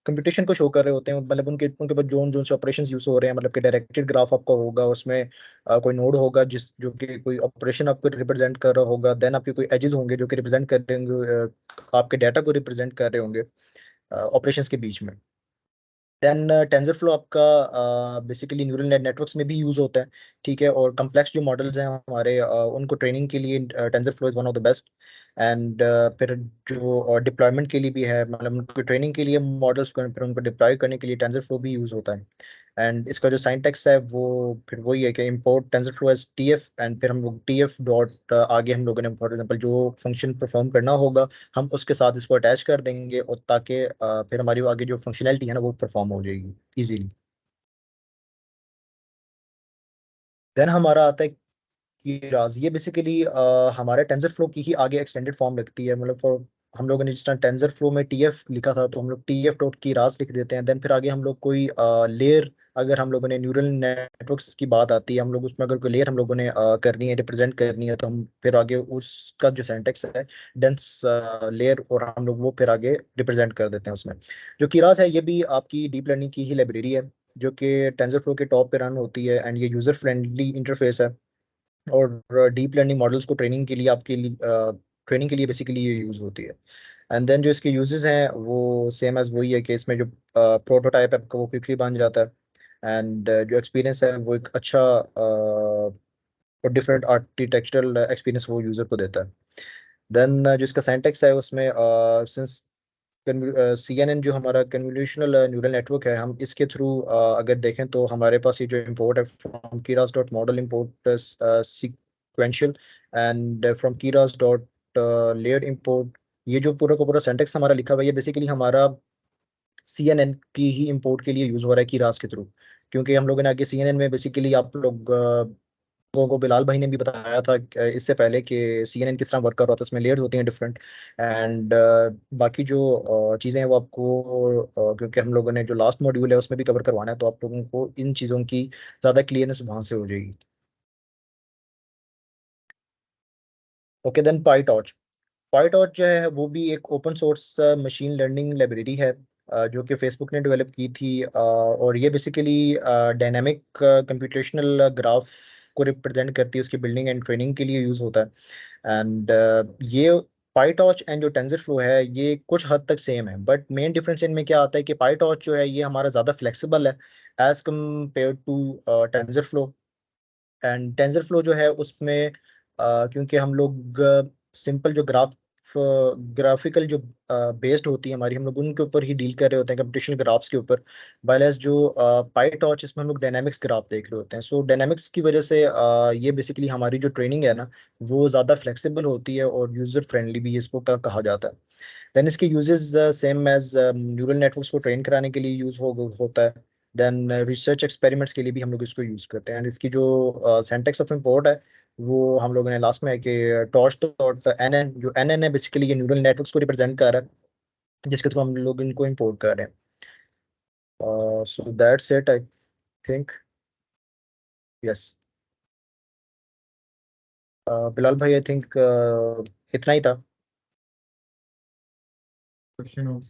कंप्यूटेशन को शो कर रहे होते हैं। मतलब उनके उनके पास जोन जोन से ऑपरेशंस यूज हो रहे हैं। मतलब कि डायरेक्टेड ग्राफ आपका होगा उसमें कोई नोड होगा जिस जो कि कोई ऑपरेशन आपको रिप्रेजेंट कर रहा होगा। देन आपके कोई एजेस होंगे जो कि रिप्रेजेंट कर रहे होंगे आपके डाटा को रिप्रेजेंट कर रहे होंगे ऑपरेशंस के बीच में। देन टेंसरफ्लो आपका बेसिकली न्यूरल नेटवर्क्स में भी यूज होता है। ठीक है, और कम्प्लेक्स जो मॉडल्स हैं हमारे उनको ट्रेनिंग के लिए TensorFlow is one of the best. And फिर जो डिप्लॉयमेंट के लिए भी है, मतलब उनको ट्रेनिंग के लिए मॉडल्स को फिर उनको डिप्लॉय करने के लिए टेंसरफ्लो भी यूज़ होता है। एंड इसका जो सिंटैक्स है वो फिर वही है कि import TensorFlow as tf, and फिर हम लोग टीएफ डॉट आगे हम लोगों ने फॉर एग्जांपल जो फंक्शन परफॉर्म करना होगा हम उसके साथ इसको अटैच कर देंगे, और ताकि फिर हमारी आगे जो फंक्शनैलिटी है ना वो परफॉर्म हो जाएगी इजीली। देन हमारा आता है कीराज। ये बेसिकली हमारे टेंसर फ्लो की ही आगे एक्सटेंडेड फॉर्म लगती है। मतलब हम लोगों ने जिस तरह टेंसर फ्लो में टीएफ लिखा था तो हम लोग टीएफ डॉट कीराज लिख देते हैं। देन फिर आगे हम लोग कोई लेयर, अगर हम लोगों ने न्यूरल नेटवर्क्स की बात आती है, हम लोग उसमें अगर कोई लेयर हम लोगों ने करनी है, रिप्रेजेंट करनी है, तो हम फिर आगे उसका जो सिंटैक्स है डेंस लेयर, और हम लोग वो फिर आगे रिप्रेजेंट कर देते हैं उसमें। जो कीराज है ये भी आपकी डीप लर्निंग की ही लाइब्रेरी है, जो कि टेंसर फ्लो के टॉप पे रन होती है, एंड ये यूजर फ्रेंडली इंटरफेस है। और डीप लर्निंग मॉडल्स को ट्रेनिंग के लिए आपके लिए ट्रेनिंग के लिए बेसिकली ये यूज़ होती है। एंड देन जो इसके यूजेस हैं वो सेम एज वही है कि इसमें जो प्रोटोटाइप है आपका वो क्विकली बन जाता है, एंड जो एक्सपीरियंस है वो एक अच्छा और डिफरेंट आर्किटेक्चरल एक्सपीरियंस वो यूज़र को देता है। देन जो इसका सिंटैक्स है उसमें सिंस CNN जो हमारा कन्वोल्यूशनल न्यूरल नेटवर्क है, हम इसके थ्रू अगर देखें तो हमारे पास ये जो इम्पोर्ट है from Keras dot model import sequential, and from Keras dot layer import, ये जो पूरा का पूरा सेंटेक्स हमारा लिखा हुआ है ये बेसिकली हमारा CNN की ही इम्पोर्ट के लिए यूज़ हो रहा है कीरास के थ्रू। क्योंकि हम लोगों ने आगे CNN में बेसिकली आप लोग को बिलाल भाई ने भी बताया था इससे पहले कि CNN किस तरह वर्क कर रहा था, उसमें लेयर्स होती हैं डिफरेंट, एंड बाकी जो चीज़ें हैं वो आपको क्योंकि हम लोगों ने जो लास्ट मॉड्यूल है उसमें भी कवर करवाना है, तो आप लोगों को इन चीज़ों की ज़्यादा क्लियरनेस वहाँ से हो जाएगी। Okay, then PyTorch. पाईटॉर्च जो है वो भी एक open source machine learning library है, जो कि फेसबुक ने डेवलप की थी, और ये बेसिकली डायनामिक कंप्यूटेशनल ग्राफ को रिप्रेजेंट करती है, उसकी बिल्डिंग एंड ट्रेनिंग के लिए यूज़ होता है। एंड ये पाईटॉर्च एंड जो टेंसरफ्लो है ये कुछ हद तक सेम है, बट मेन डिफरेंस इनमें क्या आता है कि पाईटॉर्च जो है ये हमारा ज़्यादा फ्लेक्सिबल है as compare to TensorFlow. And TensorFlow जो है उसमें क्योंकि हम लोग सिंपल जो ग्राफिकल जो बेस्ड होती है हमारी, हम लोग उनके ऊपर ही डील कर रहे होते हैं, कंप्यूटेशनल ग्राफ्स के ऊपर। वाइलेस जो पाईटॉर्च इसमें हम लोग डायनामिक्स ग्राफ देख रहे होते हैं। सो डायनामिक्स की वजह से ये बेसिकली हमारी जो ट्रेनिंग है ना वो ज़्यादा फ्लेक्सिबल होती है और यूज़र फ्रेंडली भी इसको कहा जाता है। देन इसके uses same as neural networks को ट्रेन कराने के लिए होता है। देन रिसर्च एक्सपेरिमेंट्स के लिए भी हम लोग इसको यूज़ करते हैं। एंड इसकी जो सेंटेक्स ऑफ इम्पोर्ट है वो हम लोगों ने लास्ट में है कि टॉर्च डॉट एन एन, जो एन एन है बेसिकली ये न्यूरल नेटवर्क्स को रिप्रेजेंट कर रहा है जिसके थ्रू हम लोग इनको इम्पोर्ट कर रहे हैं। So that's it I think. Yes, Bilal भाई आई थिंक इतना ही था। क्वेश्चन हो।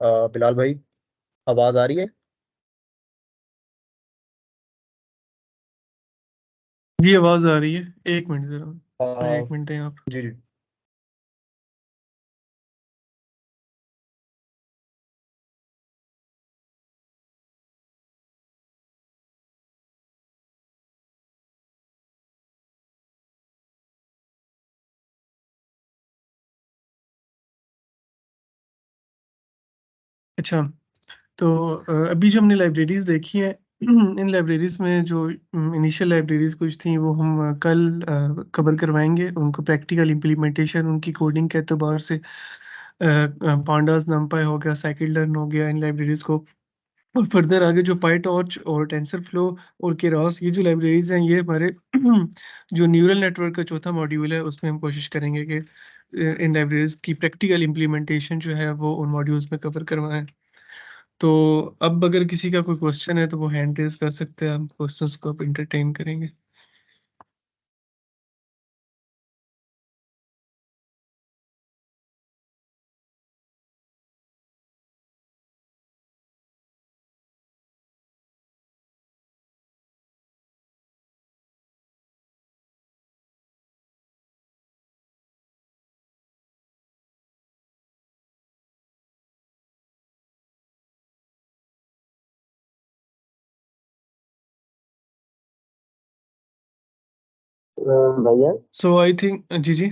बिलाल भाई आवाज़ आ रही है? जी आवाज़ आ रही है, एक मिनट ज़रा, मुझे uh, एक मिनट दें आप। जी जी। अच्छा, तो अभी जो हमने लाइब्रेरीज देखी हैं इन लाइब्रेरीज में जो इनिशियल लाइब्रेरीज कुछ थी वो हम कल कवर करवाएंगे, उनको प्रैक्टिकल इम्प्लीमेंटेशन उनकी कोडिंग के एतबार से पांडास नंपाई हो गया, साइकिल लर्न हो गया, इन लाइब्रेरीज को। और फर्दर आगे जो पाईटॉर्च और टेंसरफ्लो और केरॉस, ये जो लाइब्रेरीज हैं ये हमारे जो न्यूरल नेटवर्क का चौथा मॉड्यूल है उसमें हम कोशिश करेंगे कि इन लाइब्रेरीज की प्रैक्टिकल इम्प्लीमेंटेशन जो है वो उन मॉड्यूल्स में कवर करवाएं। तो अब अगर किसी का कोई क्वेश्चन है तो वो हैंड रेज कर सकते हैं, हम क्वेश्चंस को अब इंटरटेन करेंगे। भैया सो आई थिंक जी जी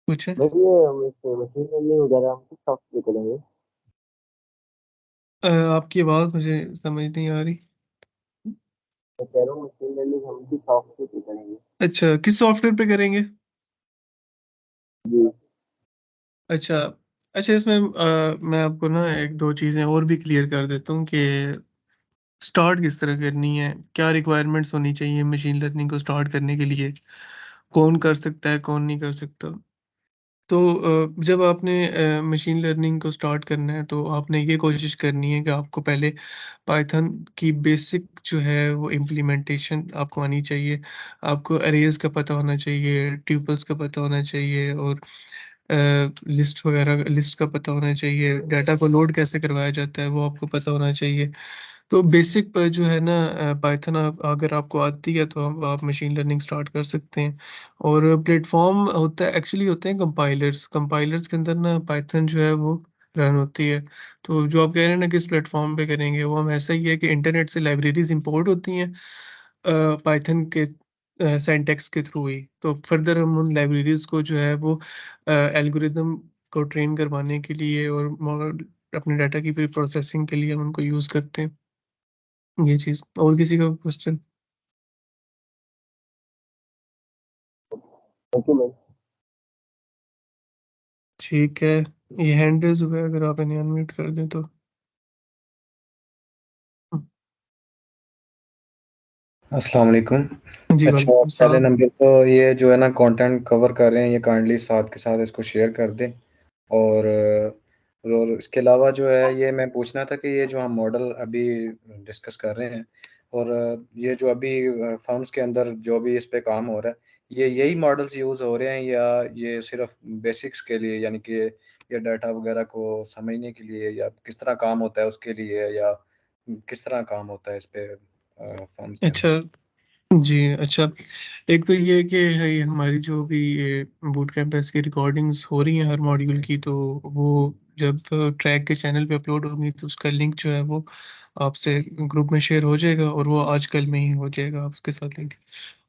पूछे। भाई ये मशीन लर्निंग वगैरह हम किस सॉफ्टवेयर करेंगे? आपकी आवाज़ मुझे समझ नहीं आ रही। मैं कह रहा हूँ मशीन लर्निंग हम किस सॉफ्टवेयर पे करेंगे? अच्छा, किस सॉफ्टवेयर पे करेंगे? जी। अच्छा अच्छा, इसमें मैं आपको ना एक दो चीज़ें और भी क्लियर कर देता हूँ कि स्टार्ट किस तरह करनी है, क्या रिक्वायरमेंट्स होनी चाहिए मशीन लर्निंग को स्टार्ट करने के लिए, कौन कर सकता है कौन नहीं कर सकता। तो जब आपने मशीन लर्निंग को स्टार्ट करना है तो आपने ये कोशिश करनी है कि आपको पहले पाइथन की बेसिक जो है वो इम्प्लीमेंटेशन आपको आनी चाहिए। आपको अरेज का पता होना चाहिए, ट्यूपल्स का पता होना चाहिए और लिस्ट वगैरह लिस्ट का पता होना चाहिए, डाटा को लोड कैसे करवाया जाता है वो आपको पता होना चाहिए। तो बेसिक पर जो है ना पाइथन अगर आपको आती है तो आप मशीन लर्निंग स्टार्ट कर सकते हैं। और प्लेटफॉर्म होता है, एक्चुअली होते हैं कंपाइलर्स, कंपाइलर्स के अंदर ना पाइथन जो है वो रन होती है। तो जो आप कह रहे हैं ना किस प्लेटफॉर्म पे करेंगे, वो हम ऐसा ही है कि इंटरनेट से लाइब्रेरीज इंपोर्ट होती हैं पाइथन के सिंटैक्स के थ्रू ही। तो फर्दर हम उन लाइब्रेरीज को जो है वो एल्गोरिदम को ट्रेन करवाने के लिए और अपने डाटा की प्री प्रोसेसिंग के लिए हम उनको यूज़ करते हैं। ये चीज़। और किसी का क्वेश्चन? थैंक यू भाई। ठीक है, ये हैंड रेज़ हुआ है, अगर आप इन्हें अनम्यूट कर दें तो। अस्सलाम वालेकुम। जी, अच्छा, वालेकुम पहले सलाम। नंबर तो ये जो है ना कंटेंट कवर कर रहे हैं, ये काइंडली साथ के साथ इसको शेयर कर दें। और इसके अलावा जो है ये मैं पूछना था कि ये जो हम मॉडल अभी डिस्कस कर रहे हैं और ये जो अभी फर्म्स के अंदर जो भी इस पे काम हो रहा है, ये यही मॉडल्स यूज़ हो रहे हैं या ये सिर्फ बेसिक्स के लिए, यानी कि ये डाटा वगैरह को समझने के लिए, या किस तरह काम होता है उसके लिए, या किस तरह काम होता है इस पे फर्म्स के अंदर? अच्छा, जी, अच्छा। एक तो ये है कि ये हमारी जो भी ये बूट कैंप है इसकी रिकॉर्डिंग्स हो रही हैं हर मॉड्यूल की, तो वो जब ट्रैक के चैनल पे अपलोड होंगी तो उसका लिंक जो है वो आपसे ग्रुप में शेयर हो जाएगा और वो आज कल में ही हो जाएगा, आप उसके साथ लिंक।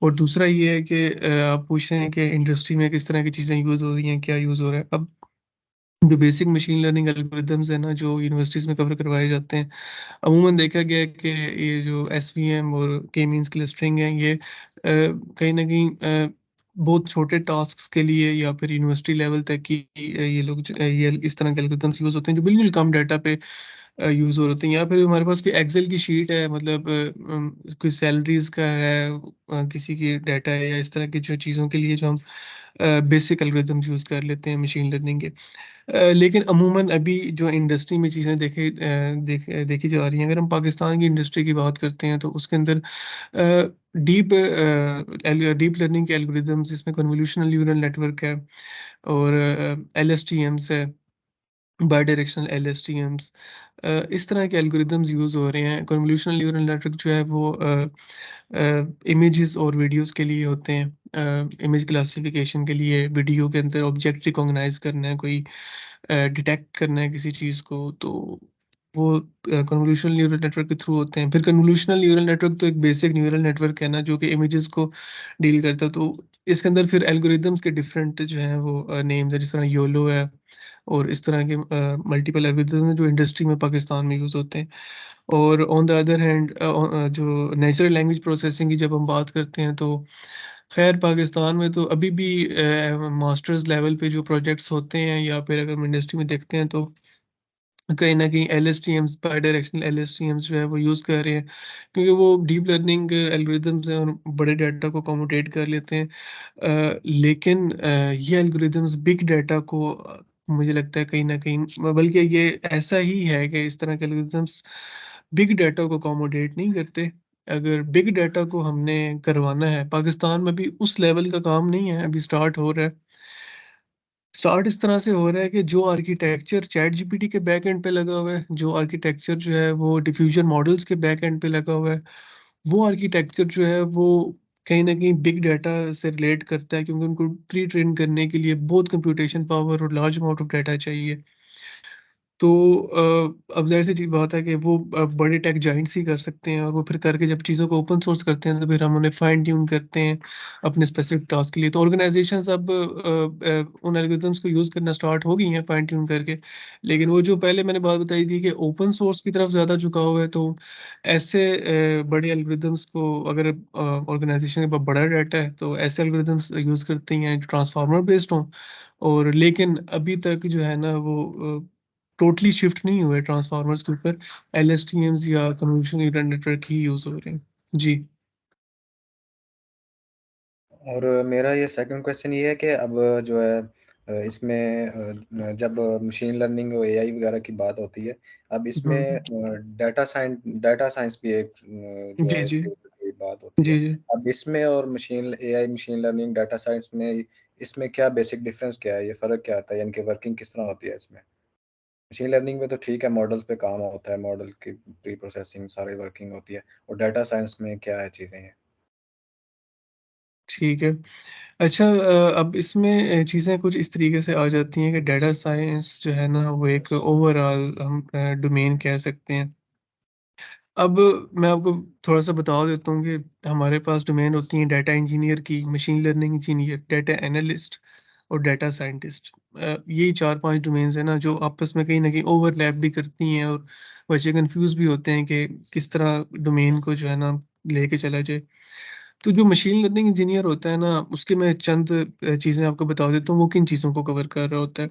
और दूसरा ये है कि आप पूछ रहे हैं कि इंडस्ट्री में किस तरह की चीज़ें यूज़ हो रही हैं, क्या यूज़ हो रहा है। अब जो बेसिक मशीन लर्निंग एल्गोरिदम्स है ना, जो यूनिवर्सिटीज़ में कवर करवाए जाते हैं, अमूमन देखा गया है कि ये जो एसवीएम और के मींस क्लस्टरिंग है, ये कहीं न कहीं बहुत छोटे टास्क्स के लिए या फिर यूनिवर्सिटी लेवल तक की ये लोग ये इस तरह के एल्गोरिदम्स यूज़ होते हैं जो बिल्कुल कम डाटा पे यूज़ हो रहे होते हैं। या फिर हमारे पास कोई एक्सेल की शीट है, मतलब कोई सैलरीज़ का है, किसी की डाटा है या इस तरह की जो चीज़ों के लिए जो हम बेसिक एल्गोरिदम्स यूज़ कर लेते हैं मशीन लर्निंग के। लेकिन अमूमन अभी जो इंडस्ट्री में चीज़ें देखी जा रही हैं, अगर हम पाकिस्तान की इंडस्ट्री की बात करते हैं तो उसके अंदर डीप लर्निंग के एल्गोरिदम्स, इसमें कन्वोल्यूशनल न्यूरल नेटवर्क है और एलएसटीएम्स है, बाई डायरेक्शनल एलएसटीएम्स, इस तरह के एल्गोरिदम्स यूज़ हो रहे हैं। कन्वोल्यूशनल न्यूरल नेटवर्क जो है वो इमेजेस और वीडियोस के लिए होते हैं, इमेज क्लासिफिकेशन के लिए, वीडियो के अंदर ऑब्जेक्ट रिकॉग्नाइज करना है, कोई डिटेक्ट करना है किसी चीज़ को, तो वो कन्वोल्यूशनल न्यूरल नेटवर्क के थ्रू होते हैं। फिर कन्वोल्यूशनल न्यूरल नेटवर्क तो एक बेसिक न्यूरल नेटवर्क है ना, जो कि इमेजेस को डील करता है। तो इसके अंदर फिर एल्गोरिदम्स के डिफरेंट जो हैं वो नेम्स है, जिस तरह योलो है और इस तरह के मल्टीपल एल्गोरिदम हैं जो इंडस्ट्री में पाकिस्तान में यूज़ होते हैं। और ऑन द अदर हैंड जो नेचुरल लैंग्वेज प्रोसेसिंग की जब हम बात करते हैं तो खैर पाकिस्तान में तो अभी भी मास्टर्स लेवल पे जो प्रोजेक्ट्स होते हैं या फिर अगर हम इंडस्ट्री में देखते हैं तो कहीं न कहीं एलएसटीएम्स, बाई डायरेक्शनल एलएसटीएम्स जो है वो यूज़ कर रहे हैं, क्योंकि वो डीप लर्निंग एल्गोरिदम्स हैं और बड़े डाटा को अकोमोडेट कर लेते हैं। लेकिन ये एल्गोरिदम्स बिग डाटा को मुझे लगता है कहीं न कहीं बल्कि ये ऐसा ही है कि इस तरह के एल्गोरिदम्स बिग डाटा को अकोमोडेट नहीं करते। अगर बिग डाटा को हमने करवाना है, पाकिस्तान में भी उस लेवल का काम नहीं है, अभी स्टार्ट हो रहा है। स्टार्ट इस तरह से हो रहा है कि जो आर्किटेक्चर चैट जीपीटी के बैक एंड पे लगा हुआ है, जो आर्किटेक्चर जो है वो डिफ्यूजन मॉडल्स के बैक एंड पे लगा हुआ है, वो आर्किटेक्चर जो है वो कहीं न कहीं बिग डाटा से रिलेट करता है, क्योंकि उनको प्री ट्रेन करने के लिए बहुत कंप्यूटेशन पावर और लार्ज अमाउंट ऑफ डाटा चाहिए। तो अब ज़ाहिर-सी ची बात है कि वो बड़े टेक जायंट्स ही कर सकते हैं, और वो फिर करके जब चीज़ों को ओपन सोर्स करते हैं, तो फिर हम उन्हें फाइन ट्यून करते हैं अपने स्पेसिफिक टास्क के लिए। तो ऑर्गनाइज़ेशंस अब उन एल्गोरिदम्स को यूज़ करना स्टार्ट हो गई हैं फाइन ट्यून करके। लेकिन वो जो पहले मैंने बात बताई थी कि ओपन सोर्स की तरफ ज़्यादा झुकाव है, तो ऐसे बड़े एल्गोरिदम्स को अगर ऑर्गनाइज़ेशन के पास बड़ा डाटा है, तो ऐसे एल्गोरिदम्स यूज़ करती हैं जो ट्रांसफार्मर बेस्ड हों। और लेकिन अभी तक जो है ना वो टोटली शिफ्ट नहीं हुए ट्रांसफार्मर्स के ऊपर, एलएसटीएम्स या कन्वोल्यूशन न्यूरल नेटवर्क ही यूज़ हो रहे हैं। जी। और मेरा ये सेकंड क्वेश्चन ये है कि अब जो है इसमें जब मशीन लर्निंग और एआई वगैरह की बात होती है, अब इसमें डाटा साइंस भी एक जो जी, है जी। फील्ड की बात होती है। जी, जी। अब इसमें और मशीन लर्निंग, डाटा साइंस में इसमें क्या बेसिक डिफरेंस क्या है? ये फ़र्क क्या आता है? यानी कि वर्किंग किस तरह होती है इसमें? मशीन लर्निंग में तो ठीक है, मॉडल्स पे काम होता है, मॉडल की प्री प्रोसेसिंग सारी वर्किंग होती है, और डाटा साइंस में क्या है चीज़ें हैं? ठीक है। अच्छा, अब इसमें चीज़ें कुछ इस तरीके से आ जाती हैं कि डाटा साइंस जो है ना वो एक ओवरऑल हम डोमेन कह सकते हैं। अब मैं आपको थोड़ा-सा बता देता हूँ कि हमारे पास डोमेन होती हैं डाटा इंजीनियर की, machine learning engineer, data analyst और डाटा साइंटिस्ट। यही 4-5 डोमेन्स हैं ना जो आपस में कहीं न कहीं ओवरलैप भी करती हैं, और बच्चे कन्फ्यूज़ भी होते हैं कि किस तरह डोमेन को जो है ना लेके चला जाए। तो जो मशीन लर्निंग इंजीनियर होता है ना, उसके मैं चंद चीज़ें आपको बता देता हूँ, वो किन चीज़ों को कवर कर रहा होता है।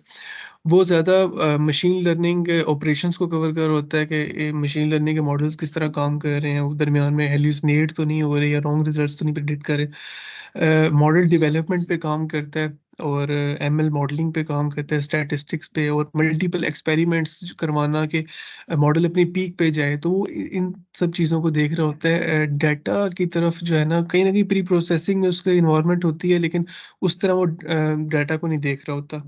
वो ज़्यादा मशीन लर्निंग ऑपरेशंस को कवर कर रहा होता है कि मशीन लर्निंग के मॉडल्स किस तरह काम कर रहे हैं, वो दरमियान में हेल्यूसिनेट तो नहीं हो रहे या रॉन्ग रिजल्ट्स तो नहीं प्रेडिक्ट कर रहे। मॉडल डेवलपमेंट पे काम करता है, और एमएल मॉडलिंग पे काम करता है, स्टैटिस्टिक्स पे, और मल्टीपल एक्सपेरिमेंट्स करवाना कि मॉडल अपनी पीक पे जाए। तो वो इ इन सब चीज़ों को देख रहा होता है। डाटा की तरफ जो है ना, कहीं न कहीं प्री प्रोसेसिंग में उसका इन्वॉल्वमेंट होती है, लेकिन उस तरह वो डाटा को नहीं देख रहा होता।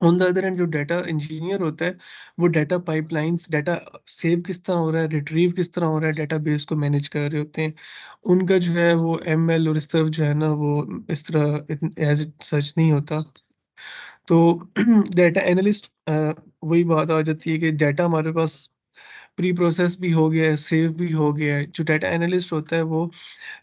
ऑन द अदर हैंड जो डाटा इंजीनियर होता है, वो डाटा पाइपलाइंस, डाटा सेव किस तरह हो रहा है, रिट्रीव किस तरह हो रहा है, डाटाबेस को मैनेज कर रहे होते हैं। उनका जो है वो एमएल और इस तरफ जो है ना वो इस तरह एज़ इट सच नहीं होता। तो डाटा एनालिस्ट, वही बात आ जाती है कि डाटा हमारे पास प्री प्रोसेस भी हो गया है, सेव भी हो गया है। जो डाटा एनालिस्ट होता है वो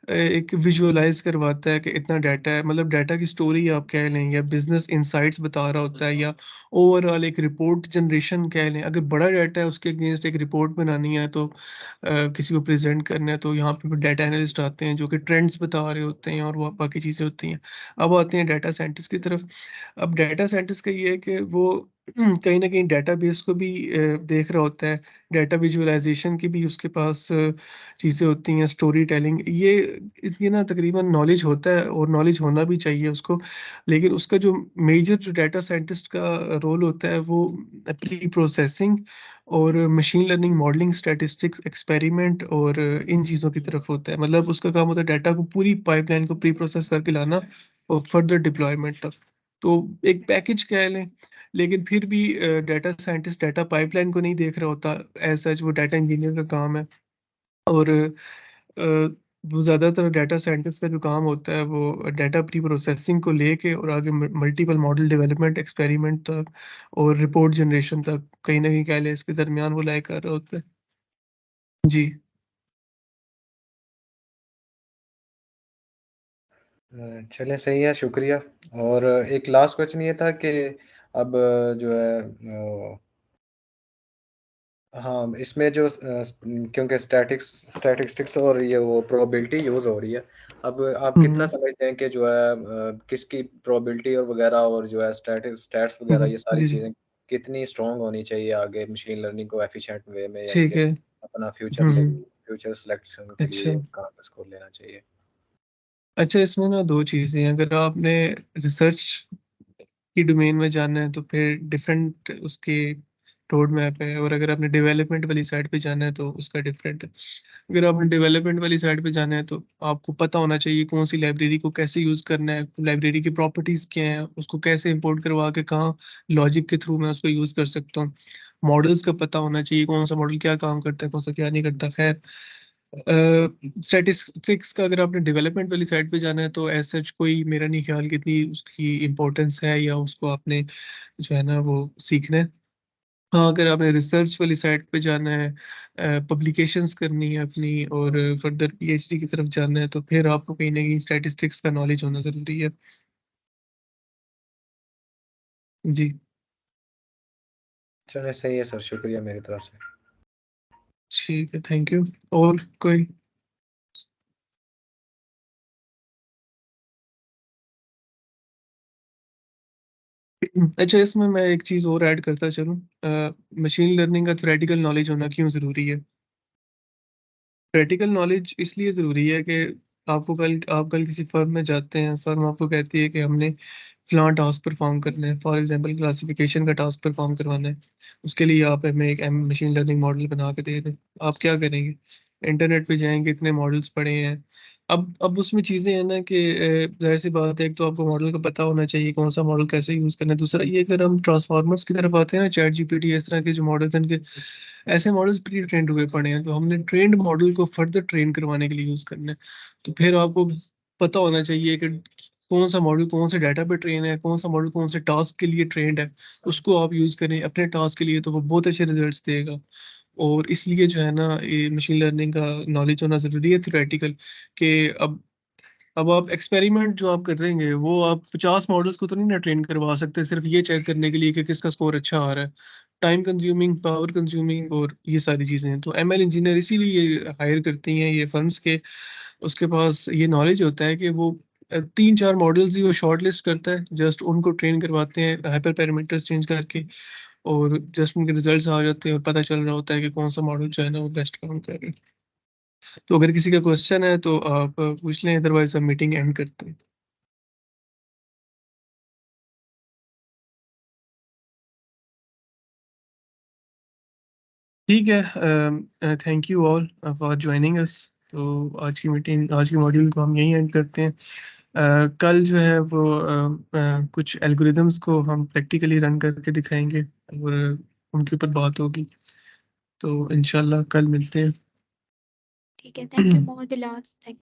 एक विजुअलाइज़ करवाता है कि इतना डाटा है, मतलब डाटा की स्टोरी आप कह लें, या बिज़नेस इनसाइट्स बता रहा होता है, या ओवरऑल एक रिपोर्ट जनरेशन कह लें। अगर बड़ा डाटा है उसके अगेंस्ट एक रिपोर्ट बनानी है, तो किसी को प्रेज़ेंट करना है, तो यहाँ पे फिर डाटा एनालिस्ट आते हैं जो कि ट्रेंड्स बता रहे होते हैं, और वो बाकी चीज़ें होती हैं। अब आते हैं डाटा साइंटिस्ट की तरफ। अब डाटा साइंटिस्ट का ये है कि वो कहीं न कहीं डाटाबेस को भी देख रहा होता है, डाटा विजुअलाइज़ेशन की भी उसके पास चीज़ें होती हैं, स्टोरी टेलिंग, ये ना तकरीबन नॉलेज होता है, और नॉलेज होना भी चाहिए उसको। लेकिन उसका जो मेजर जो डाटा साइंटिस्ट का रोल होता है, वो प्री प्रोसेसिंग और machine learning, modelling, statistics, experiment और इन चीज़ों की तरफ होता है। मतलब उसका काम होता है डाटा को, पूरी पाइपलाइन को प्री प्रोसेस करके लाना और फर्दर डिप्लॉयमेंट तक। तो एक पैकेज कह लें, लेकिन फिर भी डाटा साइंटिस्ट डाटा पाइपलाइन को नहीं देख रहा होता एज़ सच, वो डाटा इंजीनियर का काम है। और वो ज़्यादातर डाटा साइंटिस्ट का जो काम होता है, वो डाटा प्री प्रोसेसिंग को लेके और आगे मल्टीपल मॉडल डेवलपमेंट, एक्सपेरिमेंट तक और रिपोर्ट जनरेशन तक, कहीं न कहीं कह लें इसके दरमियान वो लाई कर रहा होता है। जी। चलें सही है, शुक्रिया। और एक लास्ट क्वेश्चन ये था कि अब जो है हाँ, इसमें जो क्योंकि स्टैटिस्टिक्स और ये वो प्रोबेबिलिटी यूज़ हो रही है। अब आप हुँ, कितना हुँ। समझते हैं कि जो है किसकी प्रोबेबिलिटी और वगैरह, और जो है स्टैट्स हुँ, वगैरह, हुँ। ये सारी जी, जी। चीज़ें कितनी स्ट्रॉन्ग होनी चाहिए आगे मशीन लर्निंग को एफिशिएंट वे में, यानी कि ठीक है। अपना हुँ, हुँ। फ्यूचर सिलेक्शन के अच्छा। लिए कहाँ पे स्कोर लेना चाहिए? अच्छा, इसमें ना 2 चीज़ें हैं, अगर आपने रिसर्च की डोमेन में जाना है, तो फिर डिफरेंट उसकी रोड मैप है, और अगर आपने डेवलपमेंट वाली साइड पे जाना है, तो उसका डिफरेंट है। अगर आपने डेवलपमेंट वाली साइड पे जाना है, तो आपको पता होना चाहिए कौन सी लाइब्रेरी को कैसे यूज़ करना है, लाइब्रेरी की प्रॉपर्टीज़ क्या हैं, उसको कैसे इंपोर्ट करवा के कहाँ लॉजिक के थ्रू मैं उसको यूज़ कर सकता हूँ। मॉडल्स का पता होना चाहिए, कौन सा मॉडल क्या काम करता है, कौन सा क्या नहीं करता। खैर, स्टैटिस्टिक्स का अगर आपने डेवलपमेंट वाली साइड पे जाना है, तो एज़ सच कोई मेरा नहीं ख्याल कि इतनी उसकी इम्पोर्टेंस है, या उसको आपने जो है ना वो सीखना है। हाँ, अगर आपने रिसर्च वाली साइड पे जाना है, पब्लिकेशंस करनी है अपनी और फर्दर पीएचडी की तरफ जाना है, तो फिर आपको कहीं ना कहीं स्टैटिस्टिक्स का नॉलेज होना ज़रूरी है। जी चले सही है सर, शुक्रिया मेरी तरफ से। ठीक है, थैंक यू। और कोई? अच्छा, इसमें मैं एक चीज़ और ऐड करता चलूँ, मशीन लर्निंग का थ्योरेटिकल नॉलेज होना क्यों ज़रूरी है? प्रैक्टिकल नॉलेज इसलिए ज़रूरी है कि आप कल किसी फर्म में जाते हैं, फर्म आपको कहती है कि हमने फ़लाँ टास्क परफ़ॉर्म करना है, फॉर एग्ज़ाम्पल क्लासिफ़िकेशन का टास्क परफ़ॉर्म करवाना है। उसके लिए आप हमें एक मशीन लर्निंग मॉडल बना के दे दें। आप क्या करेंगे? इंटरनेट पे जाएँगे, इतने मॉडल्स पड़े हैं। अब उसमें चीज़ें हैं ना कि ज़ाहिर-सी बात है, एक तो आपको मॉडल का पता होना चाहिए, कौन-सा मॉडल कैसे यूज़ करना है। दूसरा ये, अगर हम ट्रांसफ़ॉर्मर्स की तरफ आते हैं ना, चैट जीपीटी, इस तरह के जो मॉडल्स हैं, इनके ऐसे मॉडल्स प्री ट्रेंड हुए पड़े हैं, तो हमने ट्रेंड मॉडल को फर्दर ट्रेन करवाने के लिए यूज़ करना है। तो फिर आपको पता होना चाहिए कि कौन सा मॉडल कौन से डाटा पे ट्रेन है, कौन सा मॉडल कौन से टास्क के लिए ट्रेंड है, उसको आप यूज़ करें अपने टास्क के लिए, तो वो बहुत अच्छे रिजल्ट्स देगा। और इसलिए जो है ना, ये मशीन लर्निंग का नॉलेज होना ज़रूरी है थ्योरेटिकल, कि अब आप एक्सपेरिमेंट जो आप करेंगे, वो आप 50 मॉडल्स को तो नहीं ना ट्रेन करवा सकते सिर्फ ये चेक करने के लिए कि किसका स्कोर अच्छा आ रहा है। टाइम कंज्यूमिंग, पावर कंज्यूमिंग और ये सारी चीज़ें हैं। तो एमएल इंजीनियर इसीलिए हायर करती हैं ये फर्म्स के, उसके पास ये नॉलेज होता है कि वो 3-4 मॉडल्स ही वो शॉर्टलिस्ट करता है, जस्ट उनको ट्रेन करवाते हैं हाइपर पैरामीटर्स चेंज करके, और जस्ट उनके रिजल्ट्स आ जाते हैं और पता चल रहा होता है कि कौन सा मॉडल जो है ना वो बेस्ट काम कर रहा है। तो अगर किसी का क्वेश्चन है तो आप पूछ लें, अदरवाइज़ हम मीटिंग एंड करते हैं। ठीक है, thank you all for joining us. तो आज की मॉड्यूल को हम यहीं एंड करते हैं। कल जो है वो कुछ एल्गोरिदम्स को हम प्रैक्टिकली रन करके दिखाएंगे और उनके ऊपर बात होगी। तो इंशाल्लाह कल मिलते हैं। ठीक है, thank you Mohammad Bilal. Thank